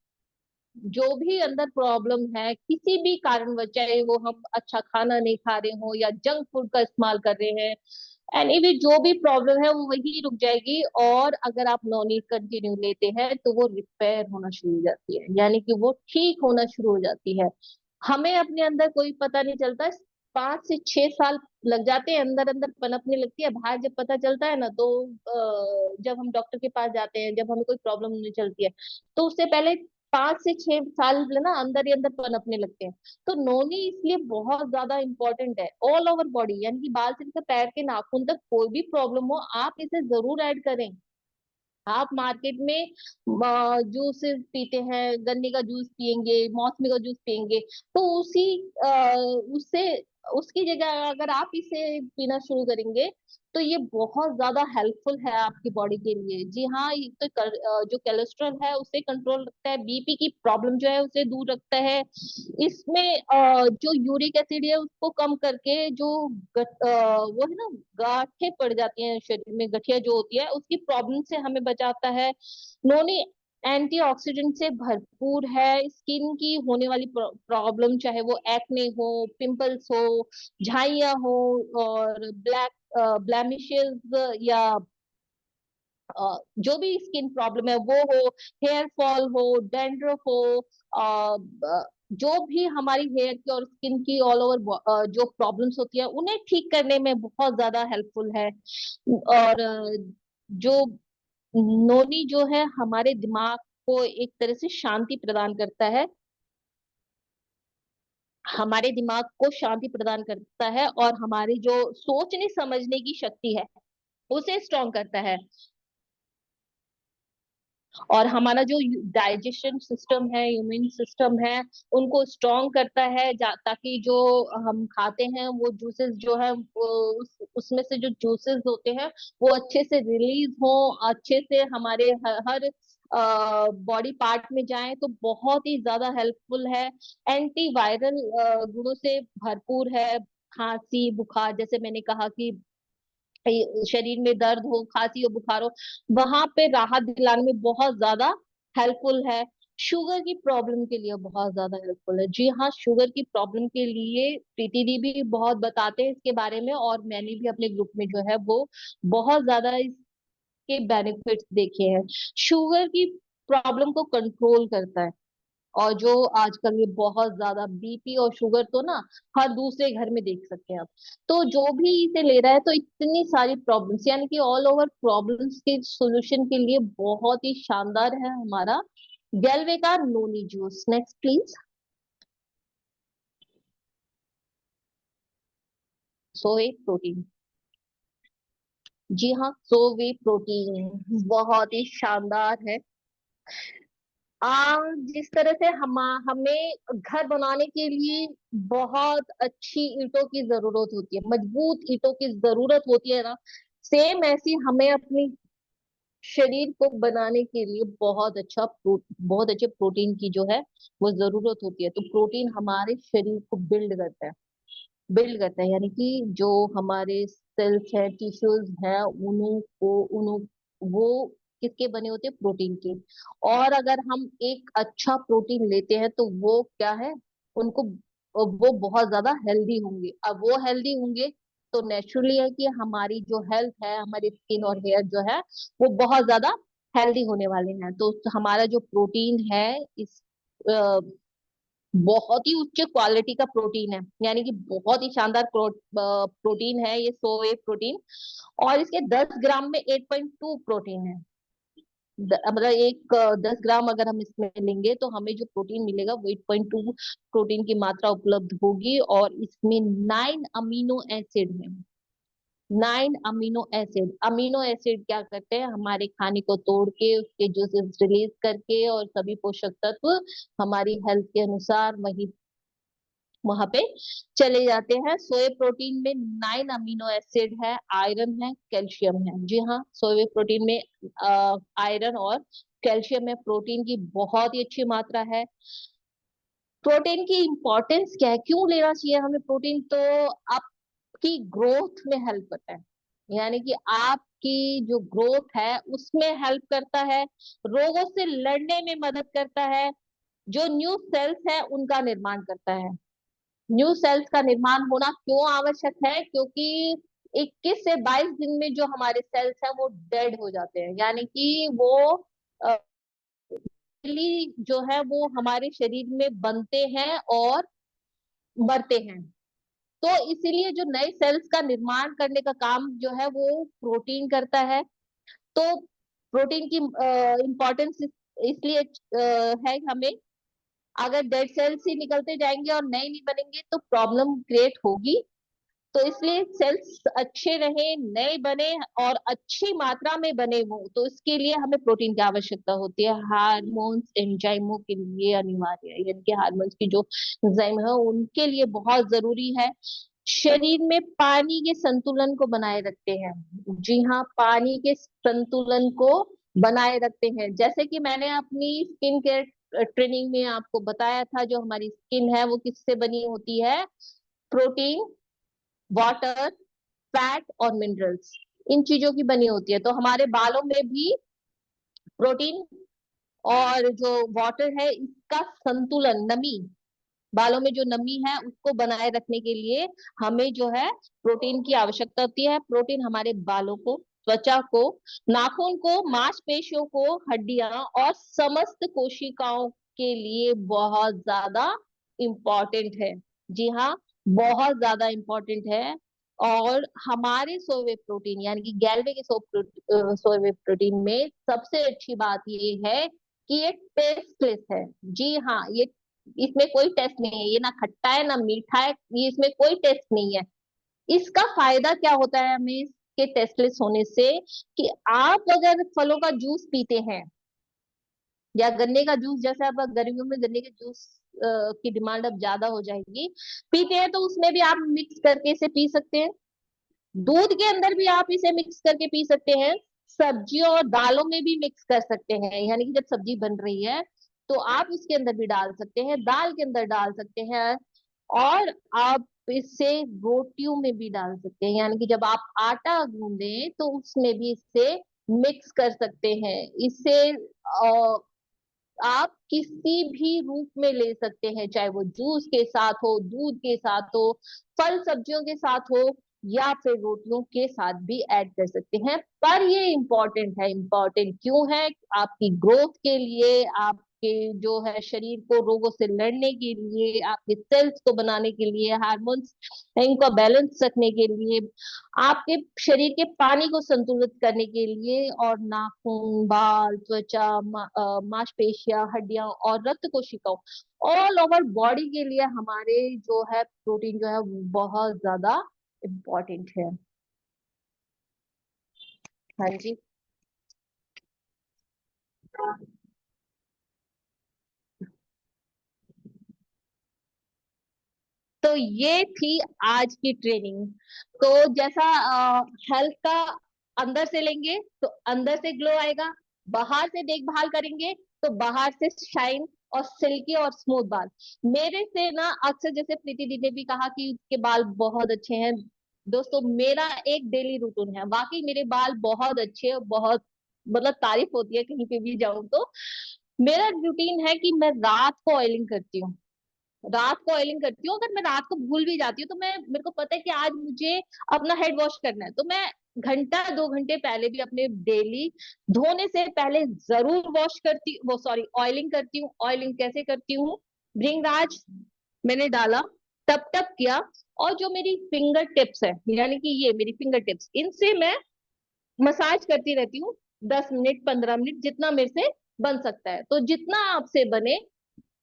जो भी अंदर प्रॉब्लम है किसी भी कारणवश, चाहे वो हम अच्छा खाना नहीं खा रहे हो या जंक फूड का इस्तेमाल कर रहे हैं, एनीवे जो भी प्रॉब्लम है वो वही रुक जाएगी। और अगर आप नॉन ईट कंटिन्यू लेते हैं तो वो रिपेयर होना शुरू हो जाती है, यानी कि वो ठीक होना शुरू हो जाती है। हमें अपने अंदर कोई पता नहीं चलता, 5 से 6 साल लग जाते हैं, अंदर अंदर पनपने लगती है, बाहर जब पता चलता है ना तो जब हम डॉक्टर के पास जाते हैं, जब हमें कोई प्रॉब्लम नहीं चलती है, तो उससे पहले 5 से 6 साल ना अंदर ही अंदर पनपने लगते हैं। तो नोनी इसलिए बहुत ज्यादा इंपॉर्टेंट है ऑल ओवर बॉडी, यानी कि बाल से लेकर पैर के नाखून तक कोई भी प्रॉब्लम हो आप इसे जरूर ऐड करें। आप मार्केट में जूस पीते हैं, गन्ने का जूस पियेंगे, मौसमी का जूस पियेंगे, तो उससे उसकी जगह अगर आप इसे पीना शुरू करेंगे तो ये बहुत ज्यादा हेल्पफुल है आपकी बॉडी के लिए। जी हाँ, ये तो जो कोलेस्ट्रॉल है उसे कंट्रोल रखता है, बीपी की प्रॉब्लम जो है उसे दूर रखता है। इसमें जो यूरिक एसिड है उसको कम करके जो वो है ना, गांठें पड़ जाती हैं शरीर में, गठिया जो होती है उसकी प्रॉब्लम से हमें बचाता है। नोनी एंटीऑक्सीडेंट से भरपूर है, स्किन की होने वाली प्रॉब्लम, चाहे वो एक्ने हो, पिंपल्स हो, झाइयां हो, और ब्लैमिशेस, या जो भी स्किन प्रॉब्लम है वो हो, हेयर फॉल हो, डैंड्रफ हो, जो भी हमारी हेयर की और स्किन की ऑल ओवर जो प्रॉब्लम्स होती है उन्हें ठीक करने में बहुत ज्यादा हेल्पफुल है। और जो नोनी जो है हमारे दिमाग को एक तरह से शांति प्रदान करता है, हमारे दिमाग को शांति प्रदान करता है, और हमारी जो सोचने समझने की शक्ति है उसे स्ट्रॉन्ग करता है। और हमारा जो डाइजेशन सिस्टम है, इम्यून सिस्टम है, उनको स्ट्रॉन्ग करता है, ताकि जो हम खाते हैं वो जूसेस जो है उसमें से जो जूसेस होते हैं वो अच्छे से रिलीज हो, अच्छे से हमारे हर बॉडी पार्ट में जाए, तो बहुत ही ज्यादा हेल्पफुल है। एंटीवायरल गुणों से भरपूर है। खांसी बुखार, जैसे मैंने कहा कि शरीर में दर्द हो, खांसी हो, बुखार हो, वहां पे राहत दिलाने में बहुत ज्यादा हेल्पफुल है। शुगर की प्रॉब्लम के लिए बहुत ज्यादा हेल्पफुल है। जी हाँ, शुगर की प्रॉब्लम के लिए प्रीति दी भी बहुत बताते हैं इसके बारे में, और मैंने भी अपने ग्रुप में जो है वो बहुत ज्यादा इसके बेनिफिट्स देखे हैं। शुगर की प्रॉब्लम को कंट्रोल करता है, और जो आजकल ये बहुत ज्यादा बीपी और शुगर तो ना हर दूसरे घर में देख सकते हैं आप, तो जो भी इसे ले रहा है तो इतनी सारी प्रॉब्लम्स, यानी कि ऑल ओवर प्रॉब्लम्स के सॉल्यूशन के लिए बहुत ही शानदार है हमारा गैल्वे का नोनी जूस। Next please. सोए प्रोटीन। जी हाँ, सोवे प्रोटीन बहुत ही शानदार है। जिस तरह से हमें घर बनाने के लिए बहुत अच्छी ईंटों की जरूरत होती है, मजबूत ईंटों की जरूरत होती है ना, सेम ऐसी हमें अपनी शरीर को बनाने के लिए बहुत अच्छे प्रोटीन की जो है वो जरूरत होती है। तो प्रोटीन हमारे शरीर को बिल्ड करता है, यानी कि जो हमारे सेल्स है, टिश्यूज है, उन्हों वो किसके बने होते हैं? प्रोटीन के। और अगर हम एक अच्छा प्रोटीन लेते हैं तो वो क्या है, उनको वो बहुत ज्यादा हेल्दी होंगे। अब वो हेल्दी होंगे तो नेचुरली है कि हमारी जो हेल्थ है, हमारी स्किन और हेयर जो है वो बहुत ज्यादा हेल्दी होने वाले हैं। तो हमारा जो प्रोटीन है इस बहुत ही उच्च क्वालिटी का प्रोटीन है, यानी कि बहुत ही शानदार प्रोटीन है ये सोए प्रोटीन। और इसके 10 ग्राम में 8.2 प्रोटीन है। मतलब 10 ग्राम अगर हम इसमें लेंगे तो हमें जो प्रोटीन मिलेगा वो 8.2 प्रोटीन की मात्रा उपलब्ध होगी। और इसमें 9 अमीनो एसिड है। 9 अमीनो एसिड क्या करते हैं, हमारे खाने को तोड़ के उसके जूसेस रिलीज करके और सभी पोषक तत्व हमारी हेल्थ के अनुसार वही वहां पे चले जाते हैं। सोए प्रोटीन में 9 अमीनो एसिड है, आयरन है, कैल्शियम है। जी हाँ, सोए प्रोटीन में आयरन और कैल्शियम है। प्रोटीन की बहुत ही अच्छी मात्रा है। प्रोटीन की इंपॉर्टेंस क्या है, क्यों लेना चाहिए हमें प्रोटीन? तो आपकी ग्रोथ में हेल्प करता है, यानी कि आपकी जो ग्रोथ है उसमें हेल्प करता है, रोगों से लड़ने में मदद करता है, जो न्यू सेल्स है उनका निर्माण करता है। न्यू सेल्स का निर्माण होना क्यों आवश्यक है? क्योंकि 21 से 22 दिन में जो हमारे सेल्स हैं वो डेड हो जाते हैं, यानी कि वो जो है वो हमारे शरीर में बनते हैं और मरते हैं। तो इसीलिए जो नए सेल्स का निर्माण करने का काम जो है वो प्रोटीन करता है। तो प्रोटीन की इम्पोर्टेंस इसलिए है हमें, अगर डेड सेल्स ही निकलते जाएंगे और नए नहीं बनेंगे तो प्रॉब्लम क्रिएट होगी। तो इसलिए सेल्स अच्छे रहे, नए बने और अच्छी मात्रा में बने वो, तो इसके लिए हमें प्रोटीन की आवश्यकता होती है। हार्मोन्स एंजाइमों के लिए अनिवार्य है, यानी कि हार्मोन्स की जो एंजाइम है उनके लिए बहुत जरूरी है। शरीर में पानी के संतुलन को बनाए रखते हैं। जी हाँ, पानी के संतुलन को बनाए रखते हैं। जैसे कि मैंने अपनी स्किन केयर ट्रेनिंग में आपको बताया था, जो हमारी स्किन है वो किससे बनी होती है? प्रोटीन, वाटर, फैट और मिनरल्स, इन चीजों की बनी होती है। तो हमारे बालों में भी प्रोटीन और जो वाटर है इसका संतुलन, नमी, बालों में जो नमी है उसको बनाए रखने के लिए हमें जो है प्रोटीन की आवश्यकता होती है। प्रोटीन हमारे बालों को, त्वचा को, नाखून को, मांसपेशियों को, हड्डियां और समस्त कोशिकाओं के लिए बहुत ज्यादा इम्पोर्टेंट है। जी हाँ, बहुत ज्यादा इम्पोर्टेंट है। और हमारे सोए प्रोटीन यानी कि गैल्वे के सोए प्रोटीन में सबसे अच्छी बात ये है कि ये टेस्टलेस है। जी हाँ, ये इसमें कोई टेस्ट नहीं है, ये ना खट्टा है ना मीठा है, ये इसमें कोई टेस्ट नहीं है। इसका फायदा क्या होता है हमें इसके टेस्टलेस होने से? कि आप अगर फलों का जूस पीते हैं या गन्ने का जूस, जैसे अब गर्मियों में गन्ने के जूस की डिमांड अब ज्यादा हो जाएगी, पीते हैं, तो उसमें भी आप मिक्स करके इसे पी सकते हैं। दूध के अंदर भी आप इसे मिक्स करके पी सकते हैं। सब्जियों और दालों में भी मिक्स कर सकते हैं, यानी कि जब सब्जी बन रही है तो आप उसके अंदर भी डाल सकते हैं, दाल के अंदर डाल सकते हैं, और आप इसे रोटियों में भी डाल सकते हैं, यानी कि जब आप आटा गूंदें तो उसमें भी इसे मिक्स कर सकते हैं। इसे आप किसी भी रूप में ले सकते हैं, चाहे वो जूस के साथ हो, दूध के साथ हो, फल सब्जियों के साथ हो, या फिर रोटियों के साथ भी ऐड कर सकते हैं। पर ये इम्पोर्टेंट है। इम्पोर्टेंट क्यों है? आपकी ग्रोथ के लिए, आपके जो है शरीर को रोगों से लड़ने के लिए, आपके सेल्स को बनाने के लिए, हार्मोन्स इनको बैलेंस रखने के लिए, आपके शरीर के पानी को संतुलित करने के लिए, और नाखून, बाल, त्वचा, मांसपेशियां, हड्डियां और रक्त कोशिकाओं, ऑल ओवर बॉडी के लिए हमारे जो है प्रोटीन जो है वो बहुत ज्यादा इम्पोर्टेंट है। हाँ जी। तो ये थी आज की ट्रेनिंग। तो जैसा हेल्थ का अंदर से लेंगे तो अंदर से ग्लो आएगा, बाहर से देखभाल करेंगे तो बाहर से शाइन और सिल्की और स्मूथ बाल। मेरे से ना अक्सर, जैसे प्रीति दी ने भी कहा कि उसके बाल बहुत अच्छे हैं, दोस्तों मेरा एक डेली रूटीन है, वाकई मेरे बाल बहुत अच्छे, बहुत मतलब तारीफ होती है कहीं पे भी जाऊं तो। मेरा रूटीन है कि मैं रात को ऑयलिंग करती हूँ। रात को ऑयलिंग करती हूँ। अगर मैं रात को भूल भी जाती हूँ तो मैं, मेरे को पता है कि आज मुझे अपना हेड वॉश करना है, तो मैं घंटा 2 घंटे पहले भी अपने डेली धोने से पहले जरूर वॉश करती, वो सॉरी ऑयलिंग करती हूँ। ऑयलिंग कैसे करती हूँ? भृंगराज मैंने डाला, टप टप किया, और जो मेरी फिंगर टिप्स है, यानी कि ये मेरी फिंगर टिप्स, इनसे मैं मसाज करती रहती हूँ। 10 मिनट 15 मिनट जितना मेरे से बन सकता है, तो जितना आपसे बने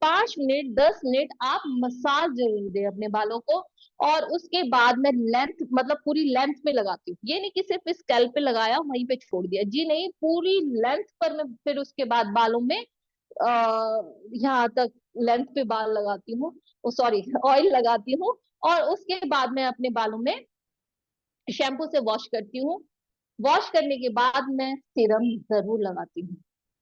5 मिनट 10 मिनट आप मसाज जरूर दें अपने बालों को। और उसके बाद मैं लेंथ, मतलब पूरी लेंथ में लगाती हूँ, ये नहीं कि सिर्फ स्कैल्प पे लगाया वहीं पे छोड़ दिया, जी नहीं, पूरी लेंथ पर मैं फिर उसके बाद बालों में यहाँ तक लेंथ पे बाल लगाती हूँ, सॉरी ऑयल लगाती हूँ। और उसके बाद मैं अपने बालों में शैम्पू से वॉश करती हूँ। वॉश करने के बाद मैं सीरम जरूर लगाती हूँ।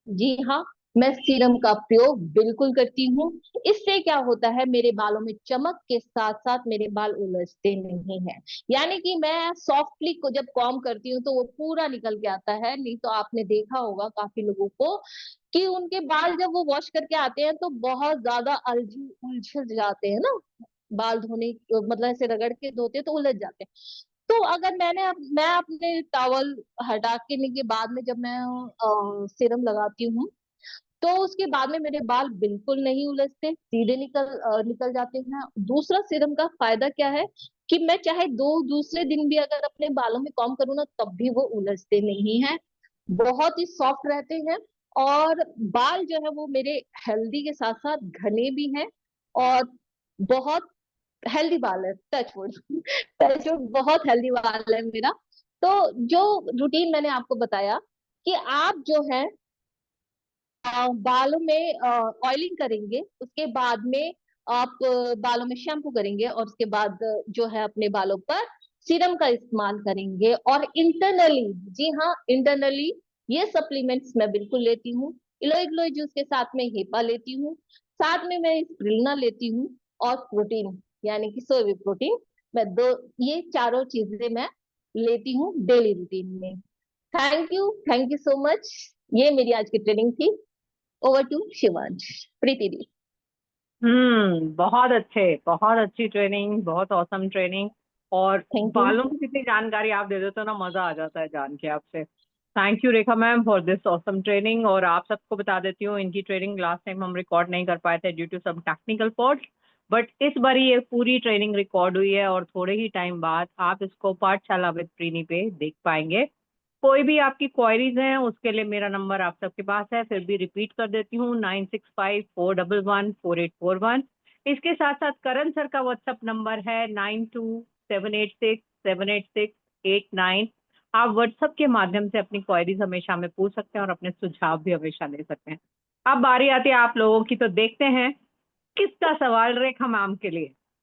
जी हाँ, मैं सीरम का प्रयोग बिल्कुल करती हूँ। इससे क्या होता है, मेरे बालों में चमक के साथ साथ मेरे बाल उलझते नहीं है। यानी कि मैं सॉफ्टली को जब कॉम्ब करती हूँ तो वो पूरा निकल के आता है। नहीं तो आपने देखा होगा काफी लोगों को कि उनके बाल जब वो वॉश करके आते हैं तो बहुत ज्यादा उलझ जाते हैं ना। बाल धोने मतलब ऐसे रगड़ के धोते हैं तो उलझ जाते हैं। तो अगर मैं अपने टॉवल हटा के बाद में जब मैं सीरम लगाती हूँ तो उसके बाद में मेरे बाल बिल्कुल नहीं उलझते, सीधे निकल जाते हैं। दूसरा सीरम का फायदा क्या है कि मैं चाहे दूसरे दिन भी अगर अपने बालों में कॉम्ब करूँ ना तब भी वो उलझते नहीं है, बहुत ही सॉफ्ट रहते हैं। और बाल जो है वो मेरे हेल्दी के साथ साथ घने भी हैं और बहुत हेल्दी बाल है, टचवुड टचवुड बहुत हेल्दी बाल है मेरा। तो जो रूटीन मैंने आपको बताया कि आप जो है बालों में ऑयलिंग करेंगे, उसके बाद में आप बालों में शैम्पू करेंगे और उसके बाद जो है अपने बालों पर सीरम का इस्तेमाल करेंगे। और इंटरनली, जी हाँ इंटरनली, ये सप्लीमेंट्स मैं बिल्कुल लेती हूँ। इलोई गिलोय जूस के साथ में हेपा लेती हूँ, साथ में मैं स्प्रुलिना लेती हूँ, और प्रोटीन यानी कि सोया प्रोटीन, मैं दो, ये चारों चीजें मैं लेती हूँ डेली रूटीन में। Thank you so much. ये मेरी आज की ट्रेनिंग थी। ओवर टू शिवांश, प्रीति दी। बहुत अच्छे, बहुत अच्छी ट्रेनिंग, बहुत औसम ट्रेनिंग। और थैंक यू। बालों की कितनी जानकारी आप दे देते हो ना, मजा आ जाता है जान के आपसे। Thank you Rekha ma'am for this awesome training. और आप सबको बता देती हूँ, इनकी ट्रेनिंग लास्ट टाइम हम रिकॉर्ड नहीं कर पाए थे due to some technical fault, but इस बार ये पूरी ट्रेनिंग रिकॉर्ड हुई है और थोड़े ही टाइम बाद आप इसको पाठशाला विद प्रीनी पे देख पाएंगे। कोई भी आपकी क्वायरीज हैं उसके लिए मेरा नंबर आप सबके पास है, फिर भी रिपीट कर देती हूँ, 9654114841। इसके साथ साथ करण सर का व्हाट्सएप नंबर है 9278678689। आप व्हाट्सएप के माध्यम से अपनी क्वायरीज हमेशा हमें पूछ सकते हैं और अपने सुझाव भी हमेशा दे सकते हैं। अब बारी आती है आप लोगों की, तो देखते हैं किसका सवाल रेखा मैम के लिए।